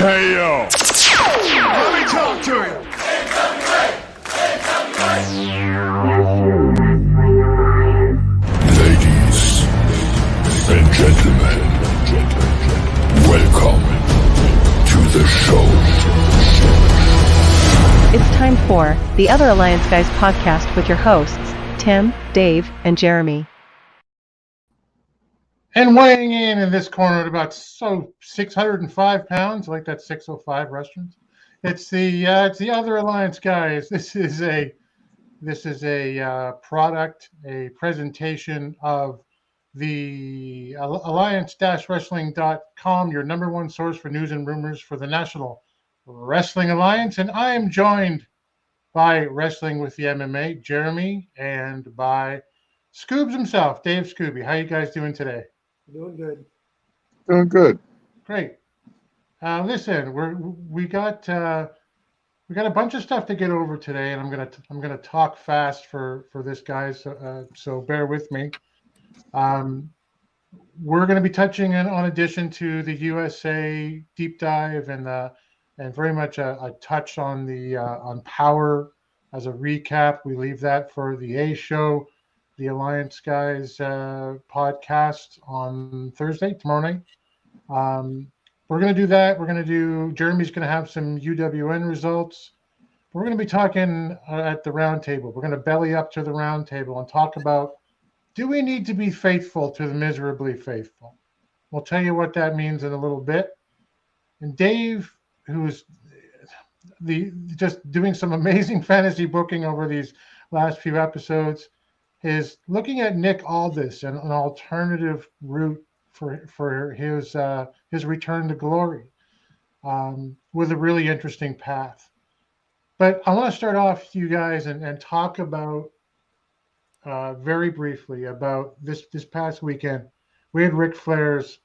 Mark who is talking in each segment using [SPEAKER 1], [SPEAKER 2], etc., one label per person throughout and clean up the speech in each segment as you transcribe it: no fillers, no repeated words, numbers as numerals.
[SPEAKER 1] Hey, yo.
[SPEAKER 2] Let me talk to him.
[SPEAKER 1] Ladies and gentlemen, welcome to the show.
[SPEAKER 3] It's time for the Other Alliance Guys podcast with your hosts, Tim, Dave, and Jeremy.
[SPEAKER 4] And weighing in this corner at about 605 pounds, like that 605 restaurant. It's the Other Alliance Guys. This is a product, a presentation of the alliance-wrestling.com, your number one source for news and rumors for the National Wrestling Alliance. And I am joined by Wrestling with the MMA, Jeremy, and by Scoobs himself, Dave Scooby. How you guys doing today?
[SPEAKER 5] Doing good.
[SPEAKER 6] Doing good.
[SPEAKER 4] Great. Listen, we got a bunch of stuff to get over today, and I'm gonna talk fast for this, guys. So bear with me. We're going to be touching on addition to the USA deep dive and very much a touch on the on Powerrr as a recap. We leave that for the A show, the Alliance Guys podcast on Thursday, tomorrow night. We're going to do that. Jeremy's going to have some UWN results. We're going to be talking at the round table. We're going to belly up to the round table and talk about, do we need to be faithful to the Miserably Faithful? We'll tell you what that means in a little bit. And Dave, who's just doing some amazing fantasy booking over these last few episodes, is looking at Nick Aldis and an alternative route for his return to glory, with a really interesting path. But I want to start off, you guys, and talk about very briefly about this past weekend. We had Ric Flair's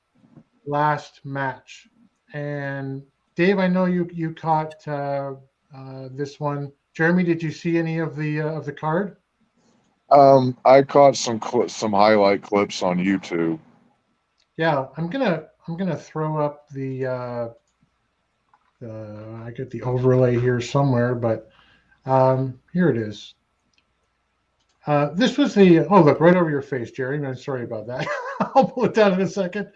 [SPEAKER 4] last match, and Dave, I know you caught this one. Jeremy, did you see any of the card?
[SPEAKER 6] I caught some highlight clips on YouTube.
[SPEAKER 4] Yeah, I'm gonna throw up the I get the overlay here somewhere, but here it is. This was look right over your face, Jerry. I'm sorry about that. I'll pull it down in a second.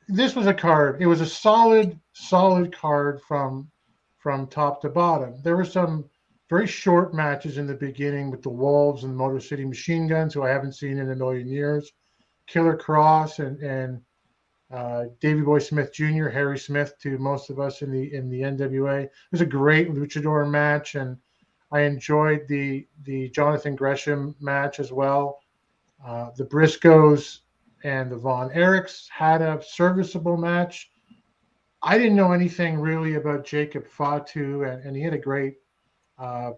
[SPEAKER 4] This was a card. It was a solid card from top to bottom. There were some very short matches in the beginning with the Wolves and Motor City Machine Guns, who I haven't seen in a million years. Killer Cross and Davey Boy Smith Jr., Harry Smith to most of us in the NWA. It was a great luchador match, and I enjoyed the Jonathan Gresham match as well. The Briscoes and the Von Erichs had a serviceable match. I didn't know anything really about Jacob Fatu, and he had a great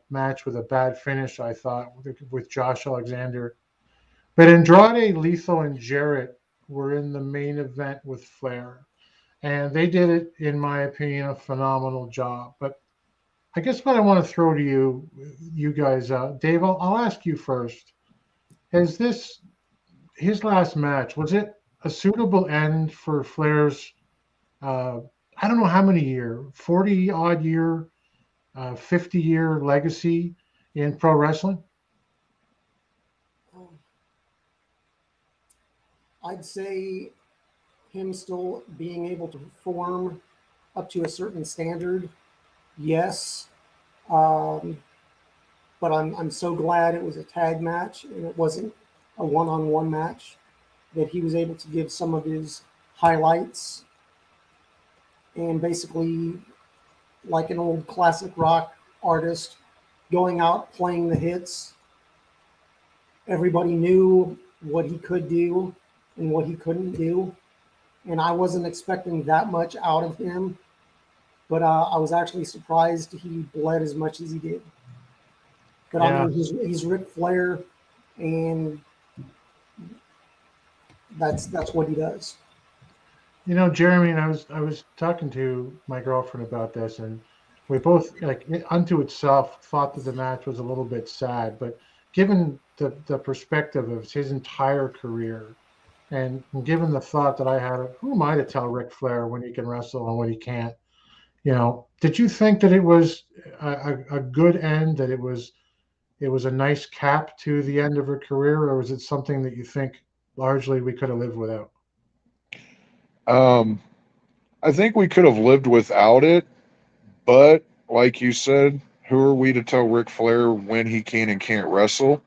[SPEAKER 4] match with a bad finish, I thought, with Josh Alexander. But Andrade, Lethal, and Jarrett were in the main event with Flair, and they did it, in my opinion, a phenomenal job. But I guess what I want to throw to you guys, Dave, I'll ask you first. Is this his last match? Was it a suitable end for Flair's, I don't know how many year, 40-odd year, 50-year legacy in pro wrestling?
[SPEAKER 5] I'd say him still being able to perform up to a certain standard, yes. But I'm so glad it was a tag match and it wasn't a one-on-one match, that he was able to give some of his highlights and basically, like an old classic rock artist, going out playing the hits. Everybody knew what he could do and what he couldn't do, and I wasn't expecting that much out of him, but I was actually surprised he bled as much as he did. But yeah. I mean, he's Ric Flair, and that's what he does.
[SPEAKER 4] You know, Jeremy, and I was talking to my girlfriend about this, and we both, like, unto itself, thought that the match was a little bit sad, but given the perspective of his entire career, And given the thought that I had, who am I to tell Ric Flair when he can wrestle and when he can't? Did you think that it was a good end, that it was a nice cap to the end of her career, or was it something that you think largely we could have lived without?
[SPEAKER 6] I think we could have lived without it, but like you said, who are we to tell Ric Flair when he can and can't wrestle?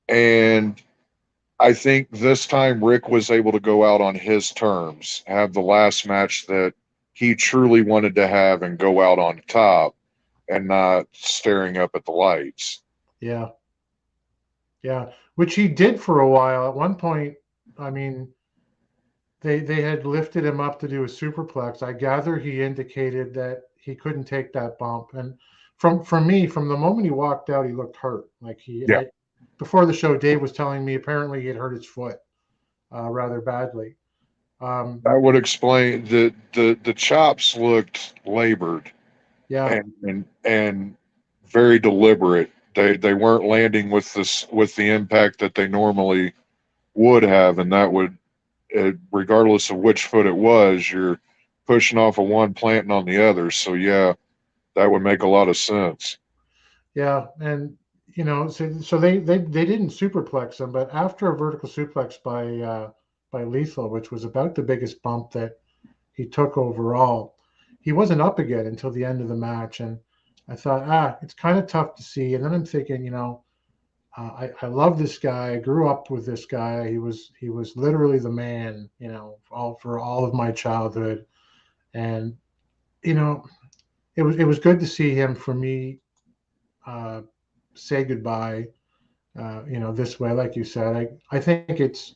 [SPEAKER 6] And I think this time Rick was able to go out on his terms, have the last match that he truly wanted to have, and go out on top and not staring up at the lights.
[SPEAKER 4] Yeah. Yeah. Which he did for a while. At one point, I mean, they had lifted him up to do a superplex. I gather he indicated that he couldn't take that bump. And from the moment he walked out, he looked hurt. Like
[SPEAKER 6] Yeah.
[SPEAKER 4] before the show, Dave was telling me apparently he had hurt his foot rather badly.
[SPEAKER 6] That would explain the chops looked labored
[SPEAKER 4] Yeah.
[SPEAKER 6] and very deliberate. They weren't landing with the impact that they normally would have, and that would, regardless of which foot it was, you're pushing off of one, planting on the other. So yeah, that would make a lot of sense.
[SPEAKER 4] Yeah. And so they didn't superplex him, but after a vertical suplex by Lethal, which was about the biggest bump that he took overall, he wasn't up again until the end of the match. And I thought, it's kind of tough to see. And then I'm thinking, I love this guy. I grew up with this guy. He was literally the man, for all of my childhood. And it was good to see him, for me, say goodbye. This way, like you said. I think it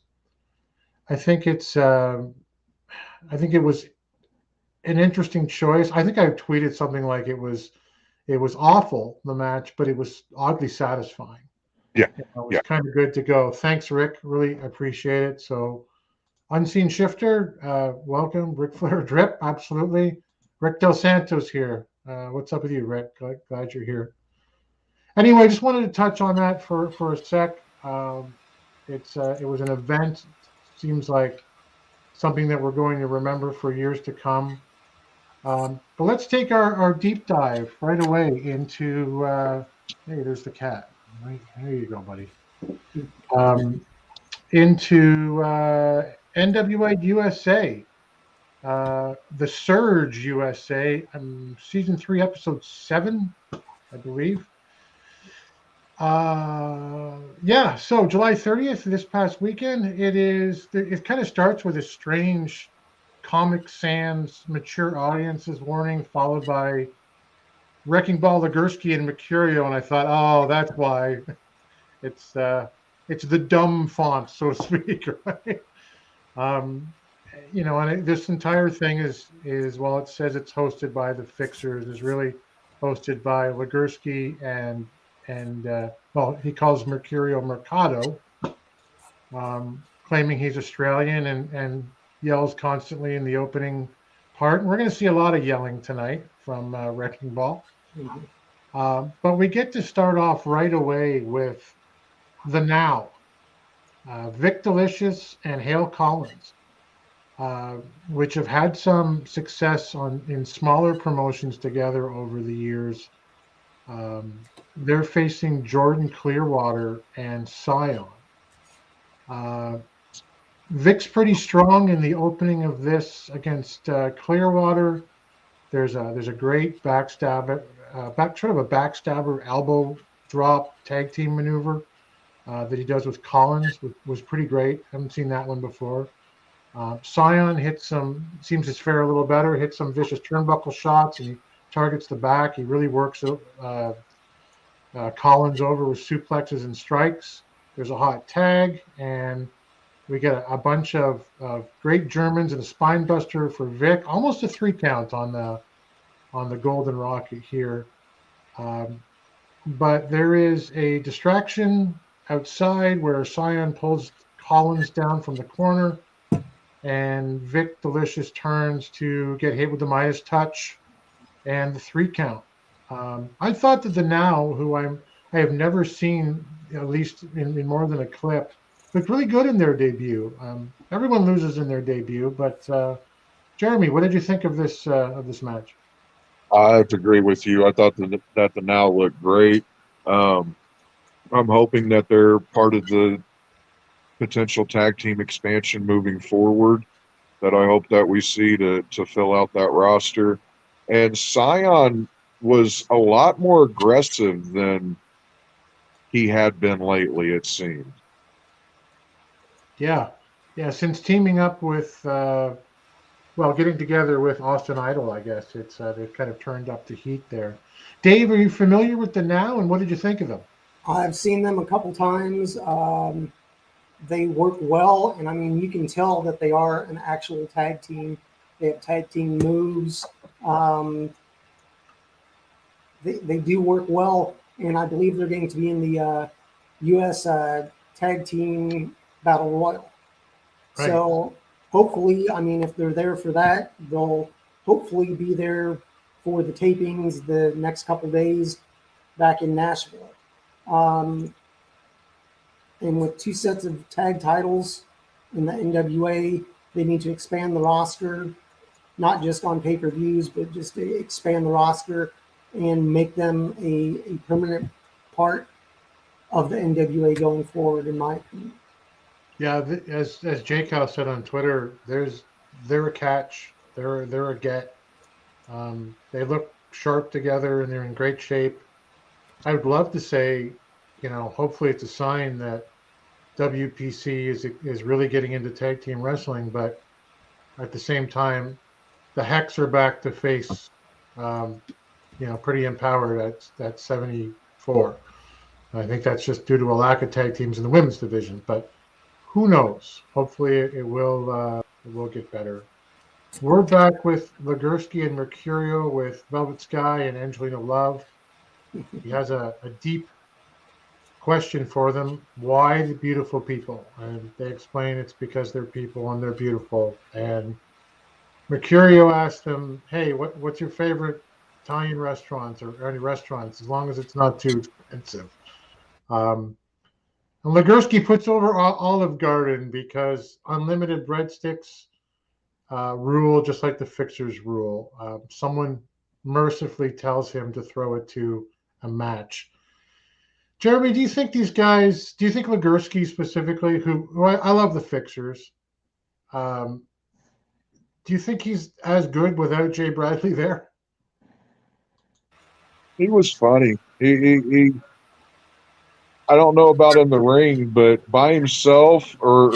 [SPEAKER 4] was an interesting choice. I think I tweeted something like it was awful, the match, but it was oddly satisfying.
[SPEAKER 6] Yeah.
[SPEAKER 4] It was kind of good to go. Thanks, Rick. Really appreciate it. So, Unseen Shifter, welcome. Ric Flair Drip, absolutely. Rick Del Santos here. What's up with you, Rick? Glad you're here. Anyway, just wanted to touch on that for a sec. It was an event. Seems like something that we're going to remember for years to come. But let's take our deep dive right away into. Hey, there's the cat. Right, there you go, buddy. Into NWA USA, the Surge USA, season 3, episode 7, I believe. So July 30th, this past weekend, it kind of starts with a strange Comic Sans mature audiences warning, followed by Wrecking Ball, Legursky, and Mercurio, and I thought, oh, that's why. It's the dumb font, so to speak, right? And this entire thing is while it says it's hosted by the Fixers, is really hosted by Legursky and he calls Mercurio Mercado, claiming he's Australian and yells constantly in the opening part. And we're going to see a lot of yelling tonight from Wrecking Ball. Mm-hmm. But we get to start off right away with the Now, Vic Delicious and Hale Collins, which have had some success in smaller promotions together over the years. They're facing Jordan Clearwater and Scion. Vic's pretty strong in the opening of this against Clearwater. There's a great backstabber elbow drop tag team maneuver that he does with Collins, was pretty great. Haven't seen that one before. Scion seems to fare a little better, hits some vicious turnbuckle shots, and he targets the back. He really works Collins over with suplexes and strikes. There's a hot tag, and we get a bunch of great Germans and a spine buster for Vic. Almost a 3 count on the Golden Rocket here. But there is a distraction outside where Scion pulls Collins down from the corner, and Vic Delicious turns to get hit with the Midas touch and the 3 count. I thought that the Now, who I have never seen, at least in more than a clip, looked really good in their debut. Everyone loses in their debut, but Jeremy, what did you think of this match?
[SPEAKER 6] I have to agree with you. I thought that the Now looked great. I'm hoping that they're part of the potential tag team expansion moving forward. That I hope that we see to fill out that roster. And Scion was a lot more aggressive than he had been lately, it seemed.
[SPEAKER 4] Yeah, since teaming up with getting together with Austin Idol, I guess they've kind of turned up the heat there. Dave, are you familiar with the Now, and what did you think of them?
[SPEAKER 5] I've seen them a couple times. They work well, and I mean, you can tell that they are an actual tag team. They have tag team moves. They do work well, and I believe they're going to be in the U.S. Tag Team Battle Royal.
[SPEAKER 4] Right.
[SPEAKER 5] So hopefully, I mean, if they're there for that, they'll hopefully be there for the tapings the next couple days back in Nashville. And with 2 sets of tag titles in the NWA, they need to expand the roster, not just on pay-per-views, but just to expand the roster and make them a permanent part of the NWA going forward, in my opinion.
[SPEAKER 4] Yeah, as Jake House said on Twitter, they're a catch. They're a get. They look sharp together and they're in great shape. I would love to say, hopefully it's a sign that WPC is really getting into tag team wrestling, but at the same time, the Hex are back to face, pretty empowered at 74. I think that's just due to a lack of tag teams in the women's division, but who knows? Hopefully it will get better. We're back with Legursky and Mercurio with Velvet Sky and Angelina Love. He has a deep question for them. Why the beautiful people? And they explain it's because they're people and they're beautiful. And Mercurio asked them, hey, what's your favorite Italian restaurants or any restaurants, as long as it's not too expensive? And Legursky puts over Olive Garden because unlimited breadsticks rule just like the Fixers rule. Someone mercifully tells him to throw it to a match. Jeremy, do you think Legursky specifically, who I love the Fixers, do you think he's as good without Jay Bradley there?
[SPEAKER 6] He was funny. He I don't know about in the ring, but by himself, or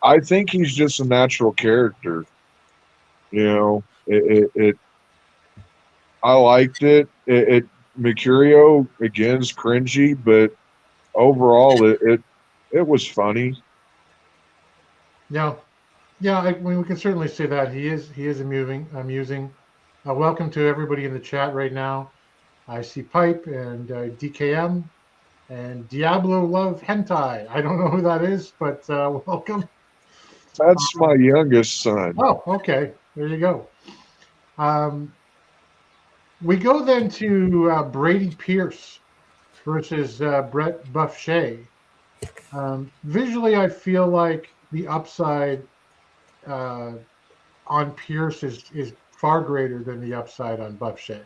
[SPEAKER 6] I think he's just a natural character. I liked it. Mercurio again is cringy, but overall, it was funny.
[SPEAKER 4] Yeah, I mean, we can certainly say that he is amusing. Welcome to everybody in the chat right now. I see Pipe and DKM and Diablo Love Hentai. I don't know who that is, but welcome.
[SPEAKER 6] That's my youngest son.
[SPEAKER 4] Oh, okay. There you go. We go then to Brady Pierce versus Brett Buff Shay. Visually, I feel like the upside on Pierce is far greater than the upside on Buff Shay,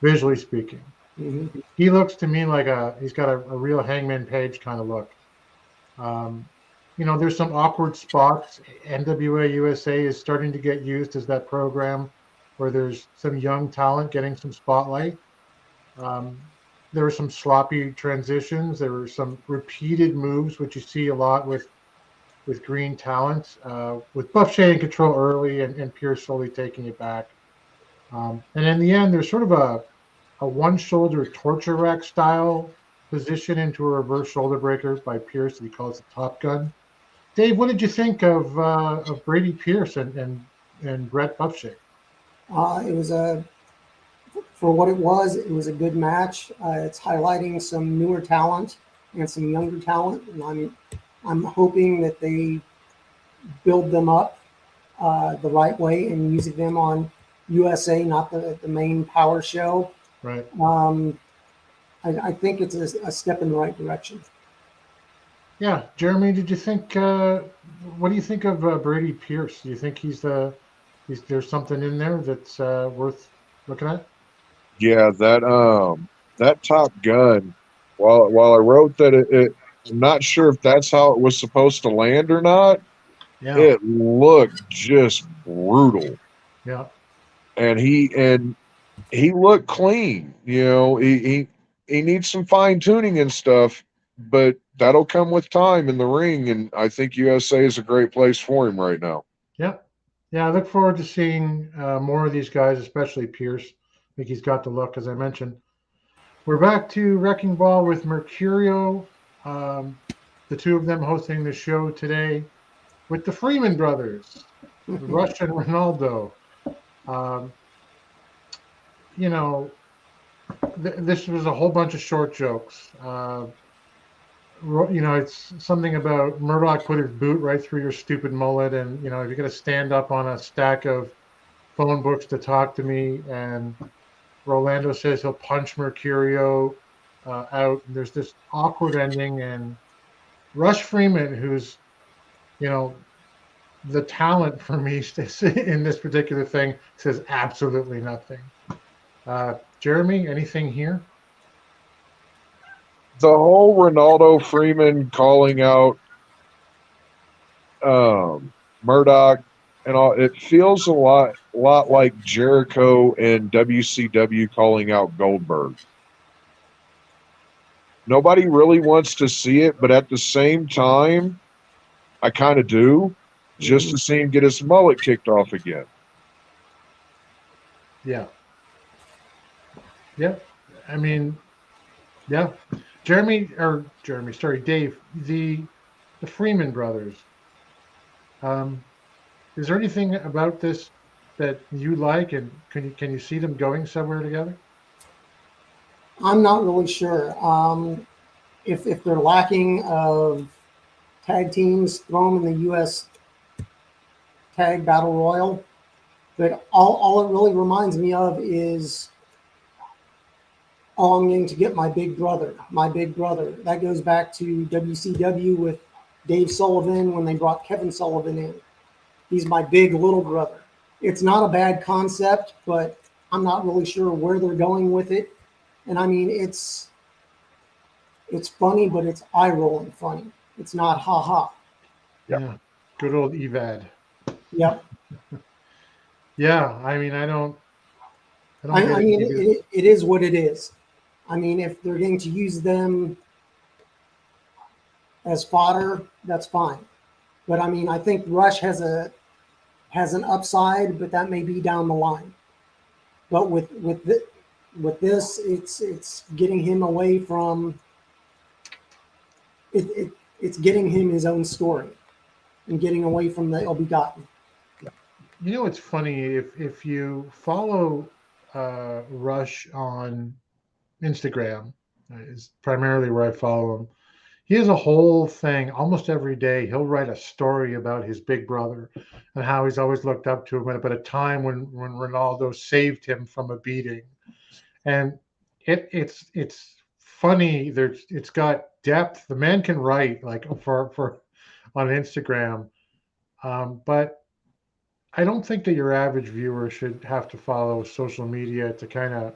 [SPEAKER 4] visually speaking. Mm-hmm. He looks to me like he's got a real Hangman Page kind of look. There's some awkward spots. NWA USA is starting to get used as that program where there's some young talent getting some spotlight. There were some sloppy transitions. There were some repeated moves, which you see a lot with green talent, with Buff Shay in control early and Pierce slowly taking it back. And in the end, there's sort of a one-shoulder torture rack style position into a reverse shoulder breaker by Pierce that he calls the Top Gun. Dave, what did you think of Brady Pierce and Brett Buff Shay?
[SPEAKER 5] It was for what it was a good match. It's highlighting some newer talent and some younger talent, and I'm hoping that they build them up the right way and using them on USA, not the main Powerrr show.
[SPEAKER 4] Right.
[SPEAKER 5] I think it's a step in the right direction.
[SPEAKER 4] Yeah, Jeremy, did you think? What do you think of Brady Pierce? Do you think there's something in there that's worth looking at?
[SPEAKER 6] Yeah, that Top Gun. While I wrote that I'm not sure if that's how it was supposed to land or not.
[SPEAKER 4] Yeah,
[SPEAKER 6] It looked just brutal,
[SPEAKER 4] yeah,
[SPEAKER 6] and he looked clean. He needs some fine tuning and stuff, but that'll come with time in the ring. And I think USA is a great place for him right now.
[SPEAKER 4] yeah, yeah. I look forward to seeing more of these guys, especially Pierce. I think he's got the look, as I mentioned. We're back to Wrecking Ball with Mercurio, the two of them hosting the show today with the Freeman brothers, Rush and Ronaldo. Um, you know, this was a whole bunch of short jokes. It's something about Murdoch put his boot right through your stupid mullet, and if you're going to stand up on a stack of phone books to talk to me, and Rolando says he'll punch Mercurio out. And there's this awkward ending, and Rush Freeman, who's you know the talent for me in this particular thing, says absolutely nothing. Jeremy, anything here?
[SPEAKER 6] The whole Ronaldo Freeman calling out Murdoch and all, it feels a lot like Jericho and WCW calling out Goldberg. Nobody really wants to see it, but at the same time, I kind of do, just to see him get his mullet kicked off again.
[SPEAKER 4] Yeah. Yeah. I mean, yeah. Sorry, Dave, the Freeman brothers. Is there anything about this that you like, and can you see them going somewhere together?
[SPEAKER 5] I'm not really sure. If they're lacking of tag teams, throw them in the U.S. Tag Battle Royal. But all it really reminds me of is longing to get my big brother. My big brother. That goes back to WCW with Dave Sullivan when they brought Kevin Sullivan in. He's my big little brother. It's not a bad concept, but I'm not really sure where they're going with it. And I mean, it's funny, but it's eye-rolling funny. It's not ha-ha.
[SPEAKER 6] Yep.
[SPEAKER 4] Yeah. Good old Evad.
[SPEAKER 5] Yep.
[SPEAKER 4] Yeah. I mean, I don't
[SPEAKER 5] I
[SPEAKER 4] get
[SPEAKER 5] mean,
[SPEAKER 4] it.
[SPEAKER 5] it is what it is. I mean, if they're going to use them as fodder, that's fine. But I mean, I think Rush has an upside, but that may be down the line. But with this, it's getting him away from it. It's getting him his own story and getting away from the ill begotten.
[SPEAKER 4] It's funny if you follow Rush on Instagram, is primarily where I follow him. He has a whole thing almost every day. He'll write a story about his big brother and how he's always looked up to him, but a time when Ronaldo saved him from a beating. And it's funny. It's got depth. The man can write like for on Instagram, but I don't think that your average viewer should have to follow social media to kind of,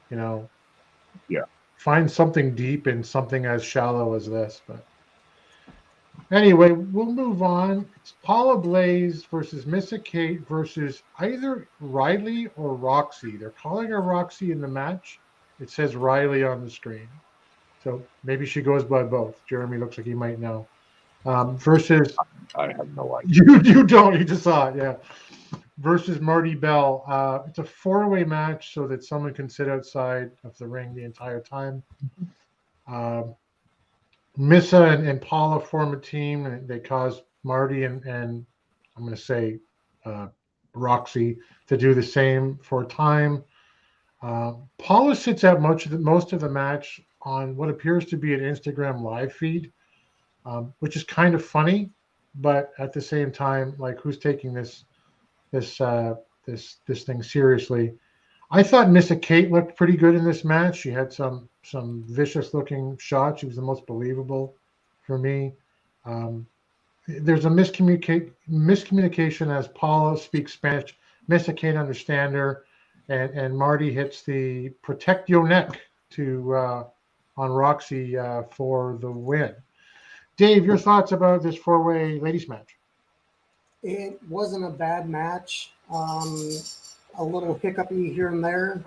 [SPEAKER 4] you know,
[SPEAKER 6] Yeah.
[SPEAKER 4] find something deep in something as shallow as this. But anyway, we'll move on. It's Paula Blaze versus Missa Kate versus either Riley or Roxy. They're calling her Roxy in the match. It says Riley on the screen. So maybe she goes by both. Jeremy looks like he might know. Versus
[SPEAKER 6] I have no idea.
[SPEAKER 4] you don't. You just saw it, yeah. Versus Marty Bell. It's a four-way match so that someone can sit outside of the ring the entire time. Missa and Paula form a team, and they cause Marty and I'm going to say Roxy to do the same for a time. Paula sits out most of the match on what appears to be an Instagram live feed, which is kind of funny, but at the same time, like, who's taking this thing seriously? I thought Missa Kate looked pretty good in this match. She had some vicious looking shots. She was the most believable for me. There's a miscommunication as Paula speaks Spanish. Missa can't understand her, and Marty hits the protect your neck to on Roxy for the win. Dave, your thoughts about this four-way ladies match?
[SPEAKER 5] It wasn't a bad match. A little hiccupy here and there.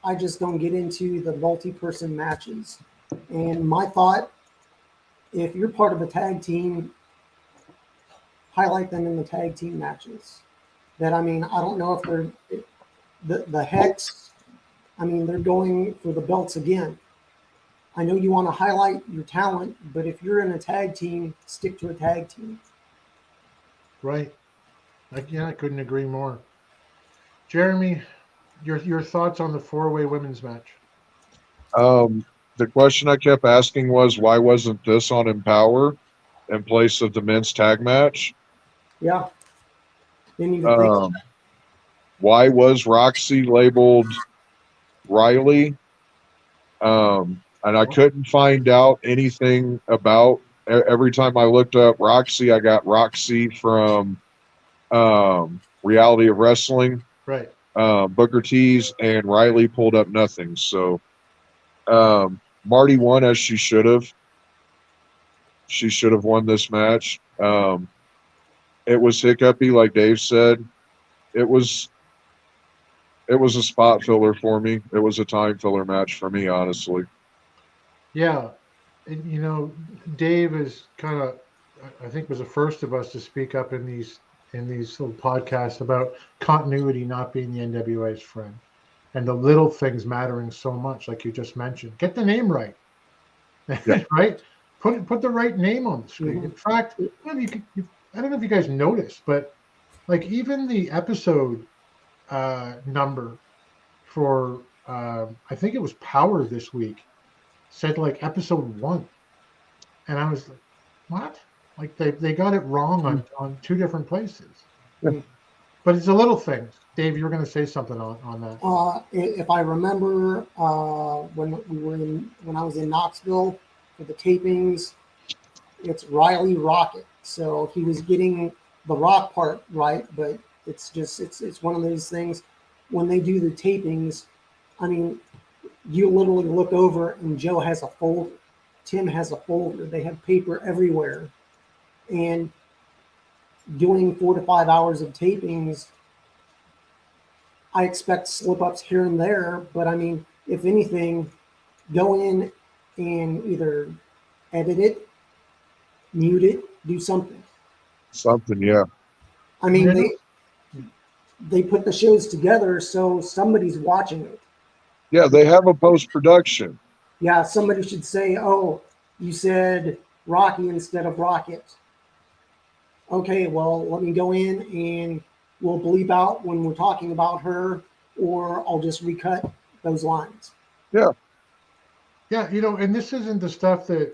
[SPEAKER 5] I just don't get into the multi-person matches. And my thought, if you're part of a tag team, highlight them in the tag team matches. I don't know if they're the Hex. They're going for the belts again. I know you want to highlight your talent, but if you're in a tag team, stick to a tag team.
[SPEAKER 4] Right. I couldn't agree more. Jeremy, your thoughts on the four-way women's match?
[SPEAKER 6] The question I kept asking was, why wasn't this on Empower in place of the men's tag match?
[SPEAKER 5] Yeah. Didn't even think
[SPEAKER 6] why was Roxy labeled Riley? And I couldn't find out anything about. Every time I looked up Roxy, I got Roxy from Reality of Wrestling.
[SPEAKER 4] Right.
[SPEAKER 6] Booker T's, and Riley pulled up nothing. So Marty won as she should have. She should have won this match. It was hiccupy, like Dave said. It was a spot filler for me. It was a time filler match for me, honestly.
[SPEAKER 4] Yeah. And, Dave is kind of, I think, was the first of us to speak up in these little podcasts about continuity not being the NWA's friend, and the little things mattering so much, like you just mentioned. Get the name right, yeah. Right? Put the right name on the screen. In fact, I don't know if you guys noticed, but like even the episode number for I think it was Powerrr this week said like episode 1, and I was like, what? Like they got it wrong on two different places.
[SPEAKER 6] Yeah.
[SPEAKER 4] But it's the little things. Dave, you were going to say something on that.
[SPEAKER 5] If I remember when I was in Knoxville for the tapings, it's Riley Rocket. So he was getting the rock part right, but it's one of those things when they do the tapings. You literally look over and Joe has a folder. Tim has a folder. They have paper everywhere. And doing 4 to 5 hours of tapings, I expect slip-ups here and there. But, if anything, go in and either edit it, mute it, do something.
[SPEAKER 6] Something, yeah.
[SPEAKER 5] They put the shows together, so somebody's watching it.
[SPEAKER 6] Yeah, they have a post-production.
[SPEAKER 5] Yeah, somebody should say, oh, you said Rocky instead of Rocket. Okay, well, let me go in and we'll bleep out when we're talking about her, or I'll just recut those lines.
[SPEAKER 6] Yeah.
[SPEAKER 4] Yeah, and this isn't the stuff that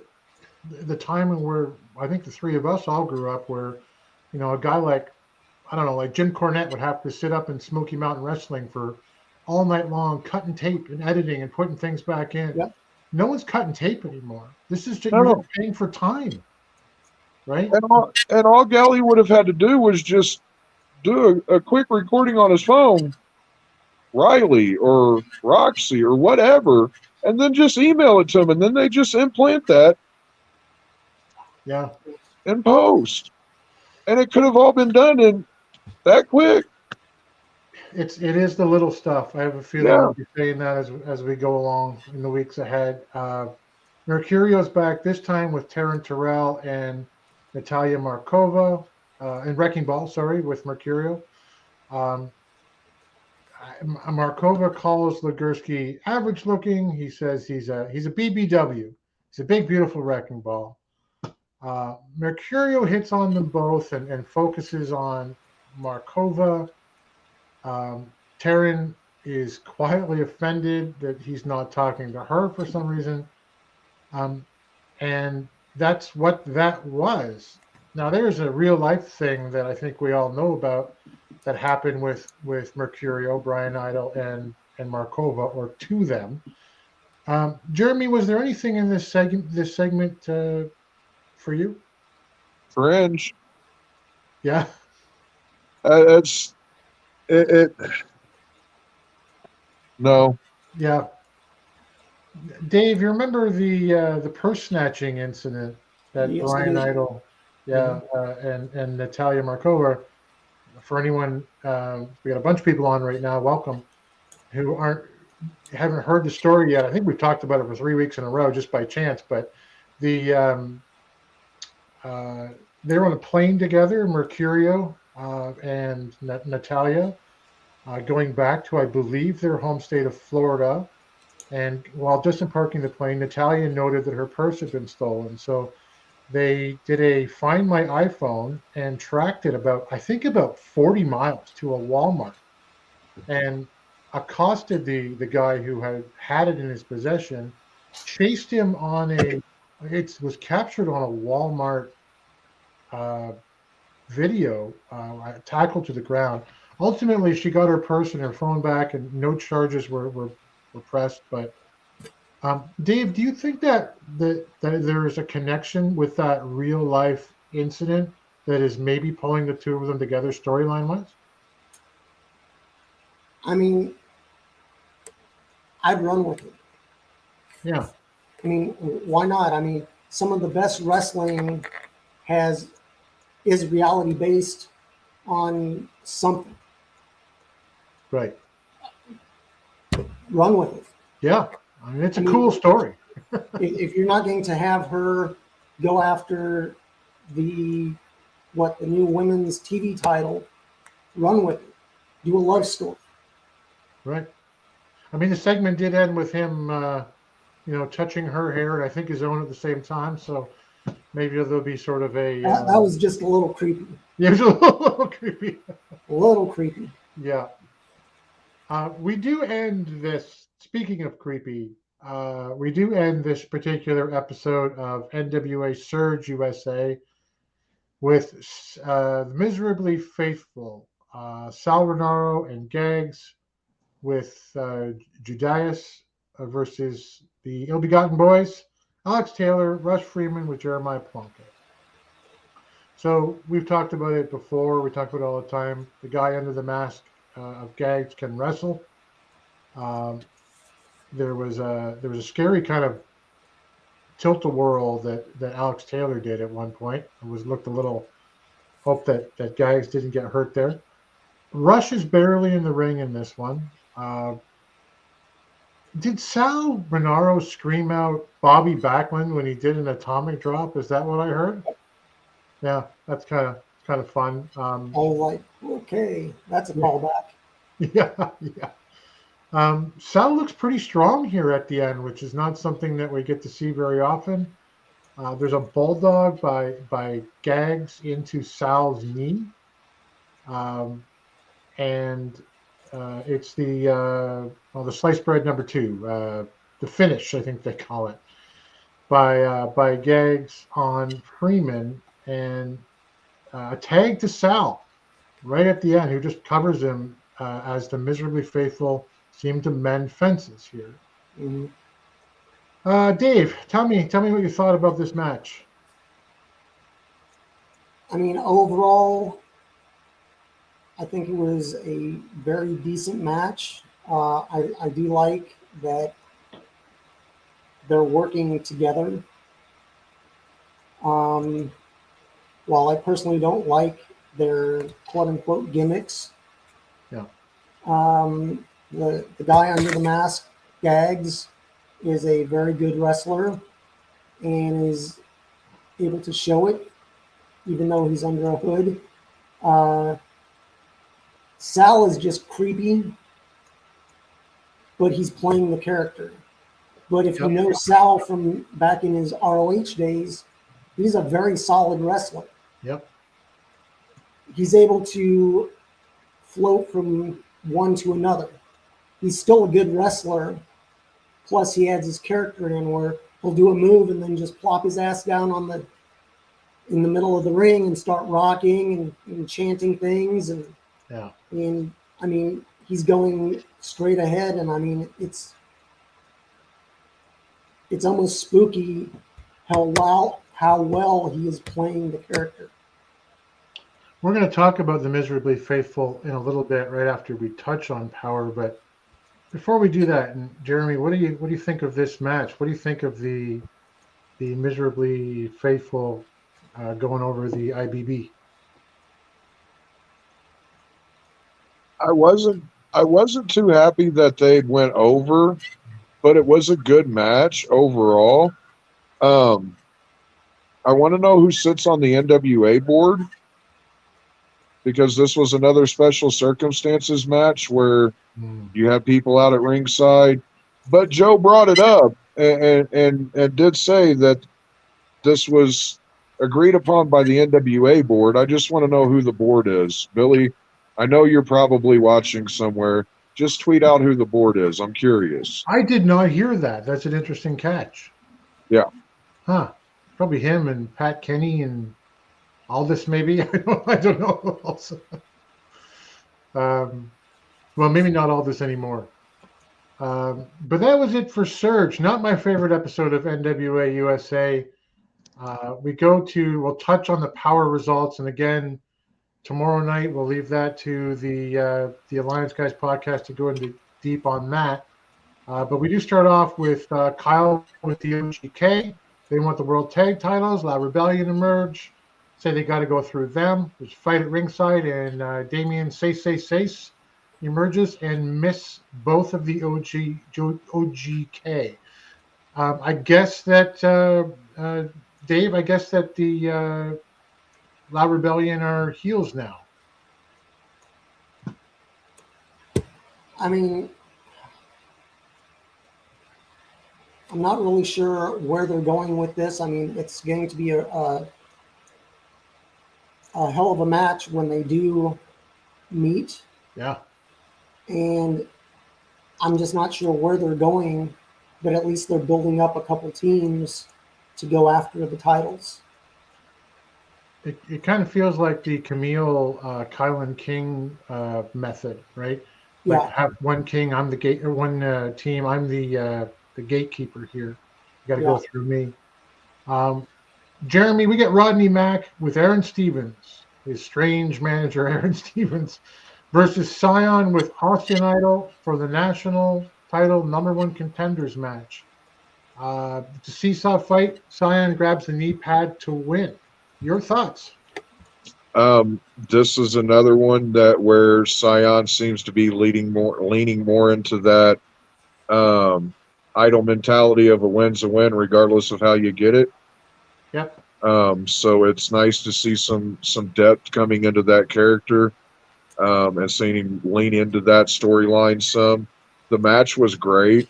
[SPEAKER 4] the time where I think the three of us all grew up where, a guy like Jim Cornette would have to sit up in Smoky Mountain Wrestling for all night long, cutting tape and editing and putting things back in.
[SPEAKER 5] Yep.
[SPEAKER 4] No one's cutting tape anymore. This is just
[SPEAKER 6] No.
[SPEAKER 4] you're paying for time, right?
[SPEAKER 6] And all Gally would have had to do was just do a quick recording on his phone, Riley or Roxy or whatever, and then just email it to them, and then they just implant that in post. And it could have all been done in that quick.
[SPEAKER 4] It is the little stuff. I have a feeling I'll be saying that as we go along in the weeks ahead. Mercurio's back this time with Taryn Terrell and Natalia Markova, and Wrecking Ball, with Mercurio. Markova calls Legursky average looking. He says he's a BBW. He's a big, beautiful Wrecking Ball. Mercurio hits on them both and focuses on Markova. Taryn is quietly offended that he's not talking to her for some reason. And that's what that was. Now, there's a real life thing that I think we all know about that happened with Mercurio, Brian Idol, and Markova, or to them. Jeremy, was there anything in this segment for you?
[SPEAKER 6] Fringe.
[SPEAKER 4] Yeah.
[SPEAKER 6] It's it. No.
[SPEAKER 4] Yeah. Dave, you remember the purse snatching incident that
[SPEAKER 5] Yes, I
[SPEAKER 4] Brian
[SPEAKER 5] do.
[SPEAKER 4] Idol, and Natalia Markova. For anyone, we got a bunch of people on right now. Welcome, who haven't heard the story yet. I think we've talked about it for 3 weeks in a row just by chance. But they were on a plane together, Mercurio and Natalia, going back to, I believe, their home state of Florida. And while disembarking the plane, Natalia noted that her purse had been stolen. So they did a Find My iPhone and tracked it about 40 miles to a Walmart and accosted the guy who had it in his possession, chased him on it was captured on a Walmart video, tackled to the ground. Ultimately, she got her purse and her phone back, and no charges were pressed. But Dave, do you think that there is a connection with that real life incident that is maybe pulling the two of them together storyline wise?
[SPEAKER 5] I mean, I'd run with it.
[SPEAKER 4] Yeah.
[SPEAKER 5] I mean, why not? I mean, some of the best wrestling is reality based on something.
[SPEAKER 4] Right.
[SPEAKER 5] Run with it.
[SPEAKER 4] Yeah. I mean, it's a cool story.
[SPEAKER 5] If you're not going to have her go after the new women's TV title, run with it. Do a love story.
[SPEAKER 4] Right. I mean, the segment did end with him, touching her hair and I think his own at the same time. So maybe there'll be sort of a.
[SPEAKER 5] That was just a little creepy.
[SPEAKER 4] Yeah, it was a little creepy.
[SPEAKER 5] A little creepy.
[SPEAKER 4] Yeah. We do end this. Speaking of creepy, we do end this particular episode of NWA Surge USA with Miserably Faithful, Sal Renaro and Gags with Judas versus the Ill Begotten Boys, Alex Taylor, Rush Freeman with Jeremiah Plunkett. So we've talked about it before. We talk about it all the time. The guy under the mask of Gags can wrestle. There was a scary kind of tilt-a-whirl that Alex Taylor did at one point. It looked a little. Hope that Gags didn't get hurt there. Rush is barely in the ring in this one. Did Sal Renaro scream out Bobby Backlund when he did an atomic drop? Is that what I heard? Yeah, that's kind of fun.
[SPEAKER 5] Okay, that's a callback.
[SPEAKER 4] Yeah. Sal looks pretty strong here at the end, which is not something that we get to see very often. There's a bulldog by Gags into Sal's knee, and it's the sliced bread number 2, the finish, I think they call it, by Gags on Freeman, and a tag to Sal right at the end, who just covers him as the Miserably Faithful seem to mend fences here.
[SPEAKER 5] Mm-hmm.
[SPEAKER 4] Dave, tell me what you thought about this match.
[SPEAKER 5] I mean, overall, I think it was a very decent match. I do like that they're working together. While I personally don't like their quote-unquote gimmicks.
[SPEAKER 4] Yeah.
[SPEAKER 5] The guy under the mask, Gags, is a very good wrestler and is able to show it, even though he's under a hood. Sal is just creepy, but he's playing the character. But if you know Sal from back in his ROH days, he's a very solid wrestler.
[SPEAKER 4] Yep.
[SPEAKER 5] He's able to float from one to another. He's still a good wrestler. Plus, he adds his character in where he'll do a move and then just plop his ass down in the middle of the ring and start rocking and chanting things. And I mean, he's going straight ahead. And I mean, it's almost spooky how well he is playing the character.
[SPEAKER 4] We're going to talk about the Miserably Faithful in a little bit, right after we touch on Powerrr. But before we do that, and Jeremy, what do you think of this match? What do you think of the Miserably Faithful going over the IBB?
[SPEAKER 6] I wasn't too happy that they went over, but it was a good match overall. I want to know who sits on the NWA board, because this was another special circumstances match where you have people out at ringside. But Joe brought it up and did say that this was agreed upon by the NWA board. I just want to know who the board is. Billy, I know you're probably watching somewhere. Just tweet out who the board is. I'm curious.
[SPEAKER 4] I did not hear that. That's an interesting catch.
[SPEAKER 6] Yeah.
[SPEAKER 4] Huh. Probably him and Pat Kenny and Aldis, maybe. I don't know. Also, well, maybe not Aldis anymore. But that was it for Surge. Not my favorite episode of NWA USA. We'll touch on the Powerrr results, and again, tomorrow night we'll leave that to the Alliance Guys podcast to go into deep on that. But we do start off with Kyle with the OGK. They want the World Tag Titles. La Rebellion emerge. Say they got to go through them. There's a fight at ringside, and Damien Say emerges and miss both of the OGK. I guess that Dave. I guess that the La Rebellion are heels now.
[SPEAKER 5] I mean, I'm not really sure where they're going with this. I mean, it's going to be a hell of a match when they do meet.
[SPEAKER 4] Yeah.
[SPEAKER 5] And I'm just not sure where they're going, but at least they're building up a couple teams to go after the titles.
[SPEAKER 4] It kind of feels like the Camille Kylan King method, right? Like
[SPEAKER 5] Yeah.
[SPEAKER 4] have one king, I'm the gate, or one team, I'm the gatekeeper here. You got to go through me. Jeremy, we get Rodney Mack with Aaron Stevens, his strange manager Aaron Stevens, versus Scion with Austin Idol for the national title #1 contenders match. It's a seesaw fight. Scion grabs the knee pad to win. Your thoughts?
[SPEAKER 6] This is another one where Scion seems to be leaning more into that idol mentality of a win's a win, regardless of how you get it.
[SPEAKER 4] Yep.
[SPEAKER 6] So it's nice to see some depth coming into that character, and seeing him lean into that storyline some. The match was great.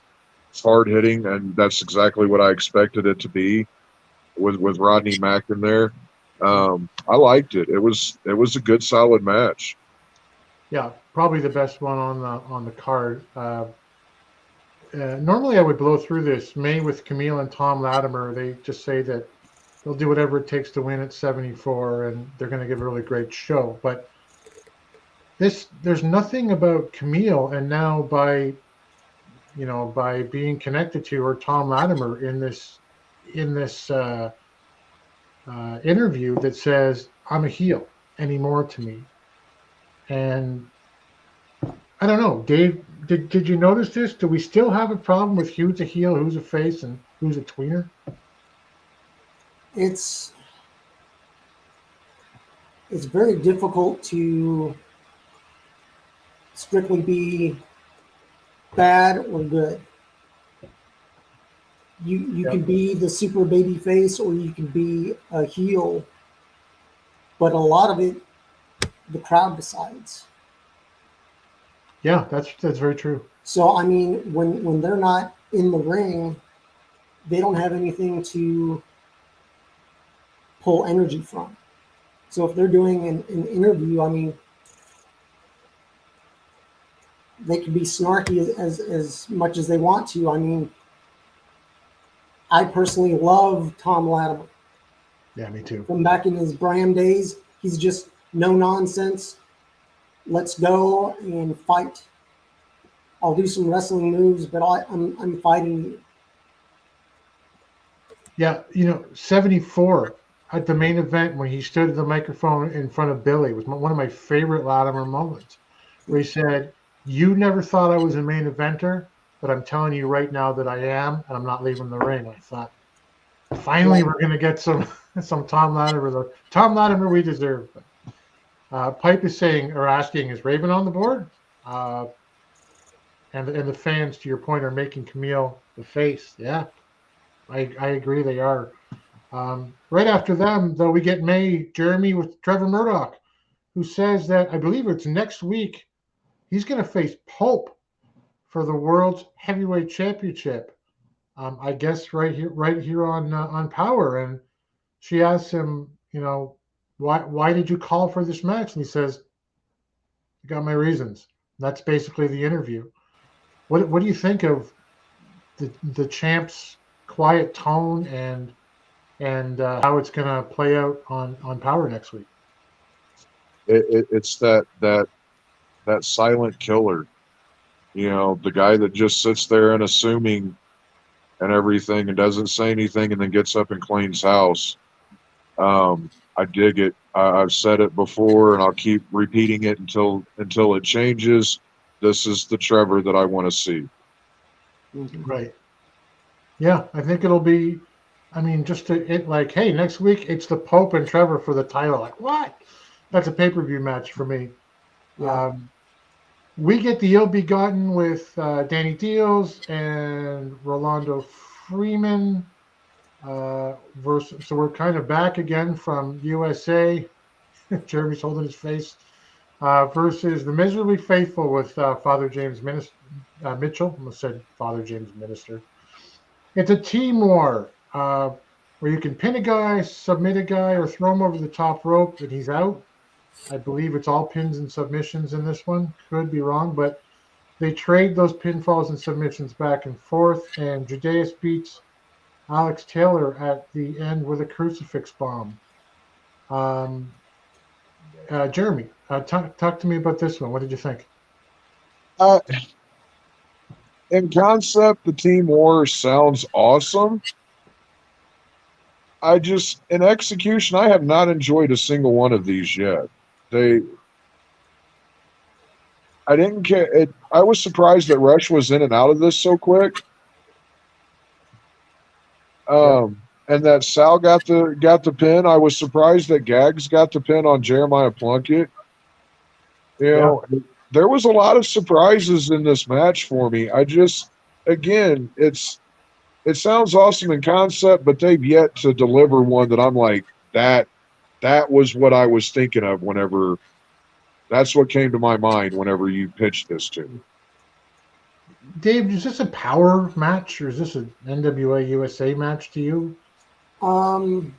[SPEAKER 6] It's hard hitting, and that's exactly what I expected it to be with Rodney Mack in there. I liked it. It was a good, solid match.
[SPEAKER 4] Yeah, probably the best one on the card. Normally, I would blow through this. May with Camille and Tom Latimer, they just say that they'll do whatever it takes to win at 74, and they're going to give a really great show. But there's nothing about Camille, and now by being connected to her, Tom Latimer in this interview that says I'm a heel anymore to me. And I don't know, Dave, did you notice this? Do we still have a problem with who's a heel, who's a face, and who's a tweener?
[SPEAKER 5] It's very difficult to strictly be bad or good. You can be the super baby face, or you can be a heel, but a lot of it, the crowd decides.
[SPEAKER 4] Yeah, that's very true.
[SPEAKER 5] So I mean, when they're not in the ring, they don't have anything to pull energy from. So if they're doing an interview, I mean, they can be snarky as much as they want to. I mean, I personally love Tom Latimer.
[SPEAKER 4] Yeah, me too.
[SPEAKER 5] From back in his Bram days, he's just no nonsense. Let's go and fight. I'll do some wrestling moves, but I'm fighting you.
[SPEAKER 4] Yeah, 74 at the main event when he stood at the microphone in front of Billy was one of my favorite Latimer moments, where he said, "You never thought I was a main eventer, but I'm telling you right now that I am, and I'm not leaving the ring." I thought, finally, we're going to get some Tom Latimer, the Tom Latimer we deserve. Pipe is saying or asking, is Raven on the board? And the fans, to your point, are making Camille the face. Yeah, I agree they are. Right after them, though, we get Jeremy with Trevor Murdoch, who says that I believe it's next week he's going to face Pope for the World's Heavyweight Championship. I guess right here on Powerrr, and she asks him, why did you call for this match? And he says, "I got my reasons." That's basically the interview. What do you think of the champ's quiet tone and how it's going to play out on Powerrr next week?
[SPEAKER 6] It's that silent killer, the guy that just sits there and assuming and everything and doesn't say anything and then gets up and cleans house. I dig it. I've said it before and I'll keep repeating it until it changes. This is the Trevor that I want to see.
[SPEAKER 4] Right. Yeah, I think it'll be. I mean, hey, next week it's the Pope and Trevor for the title. Like, what? That's a pay-per-view match for me.
[SPEAKER 5] Yeah.
[SPEAKER 4] We get the Ill Begotten with Danny Diaz and Rolando Freeman. So we're kind of back again from USA. Jeremy's holding his face. Versus the Miserably Faithful with Father James Mitchell. I almost said Father James Minister. It's a team war where you can pin a guy, submit a guy, or throw him over the top rope and he's out. I believe it's all pins and submissions in this one. Could be wrong, but they trade those pinfalls and submissions back and forth, and Judeus beats Alex Taylor at the end with a crucifix bomb. Jeremy, talk to me about this one. What did you think?
[SPEAKER 6] In concept, the Team War sounds awesome. In execution, I have not enjoyed a single one of these yet. I didn't care. I was surprised that Rush was in and out of this so quick. And that Sal got the pin. I was surprised that Gags got the pin on Jeremiah Plunkett. There was a lot of surprises in this match for me. It sounds awesome in concept, but they've yet to deliver one that I'm like, that was what I was thinking of whenever. That's what came to my mind whenever you pitched this to me.
[SPEAKER 4] Dave, is this a Powerrr match or is this an NWA USA match to you?
[SPEAKER 5] I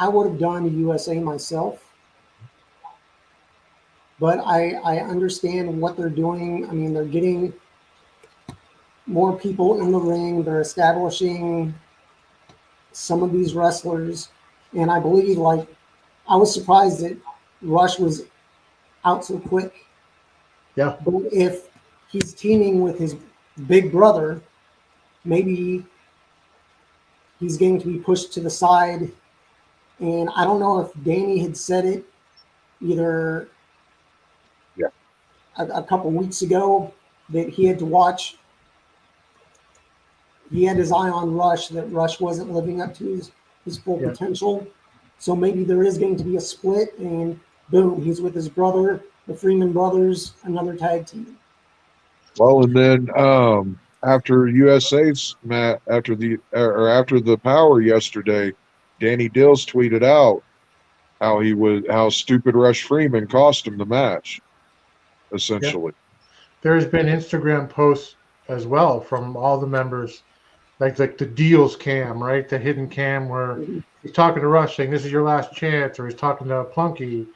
[SPEAKER 5] would have done USA myself, but I understand what they're doing. I mean, they're getting more people in the ring. They're establishing some of these wrestlers, and I believe, I was surprised that Rush was out so quick.
[SPEAKER 4] Yeah.
[SPEAKER 5] But if he's teaming with his big brother, maybe he's going to be pushed to the side. And I don't know if Danny had said it either a couple weeks ago that he had to watch. He had his eye on Rush, that Rush wasn't living up to his full potential. So maybe there is going to be a split, and boom, he's with his brother, the Freeman brothers, another tag team.
[SPEAKER 6] Well, and then after USA's match, after the Powerrr yesterday, Danny Dills tweeted out how stupid Rush Freeman cost him the match, essentially.
[SPEAKER 4] There's been Instagram posts as well from all the members, like the Deals cam, right? The hidden cam where he's talking to Rush saying, "This is your last chance," or he's talking to Plunky,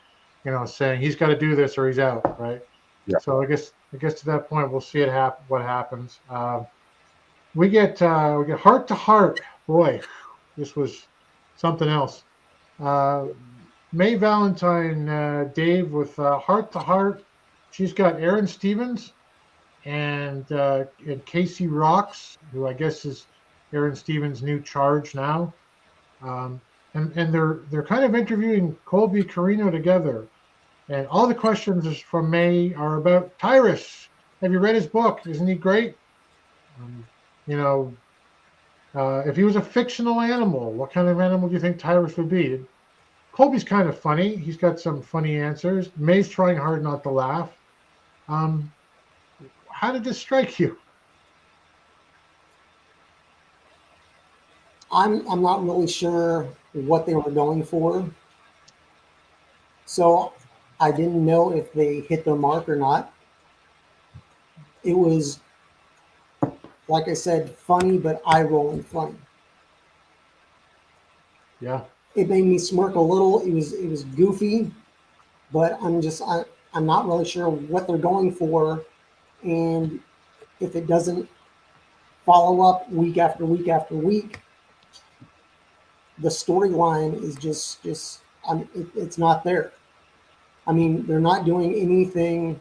[SPEAKER 4] saying he's got to do this or he's out, right?
[SPEAKER 6] Yeah.
[SPEAKER 4] So I guess to that point, we'll see what happens. We get Heart to Heart. Boy, this was something else. May Valentine, Dave, with Heart to Heart. She's got Aaron Stevens and Casey Rocks, who I guess is Aaron Stevens' new charge now. And they're kind of interviewing Colby Carino together. And all the questions from May are about Tyrus. Have you read his book? Isn't he great? If he was a fictional animal, what kind of animal do you think Tyrus would be? Colby's kind of funny. He's got some funny answers. May's trying hard not to laugh. How did this strike you?
[SPEAKER 5] I'm not really sure what they were going for. So I didn't know if they hit their mark or not. It was, like I said, funny, but eye-rolling funny.
[SPEAKER 4] Yeah.
[SPEAKER 5] It made me smirk a little. It was goofy, but I'm not really sure what they're going for, and if it doesn't follow up week after week after week, the storyline is just it's not there. I mean, they're not doing anything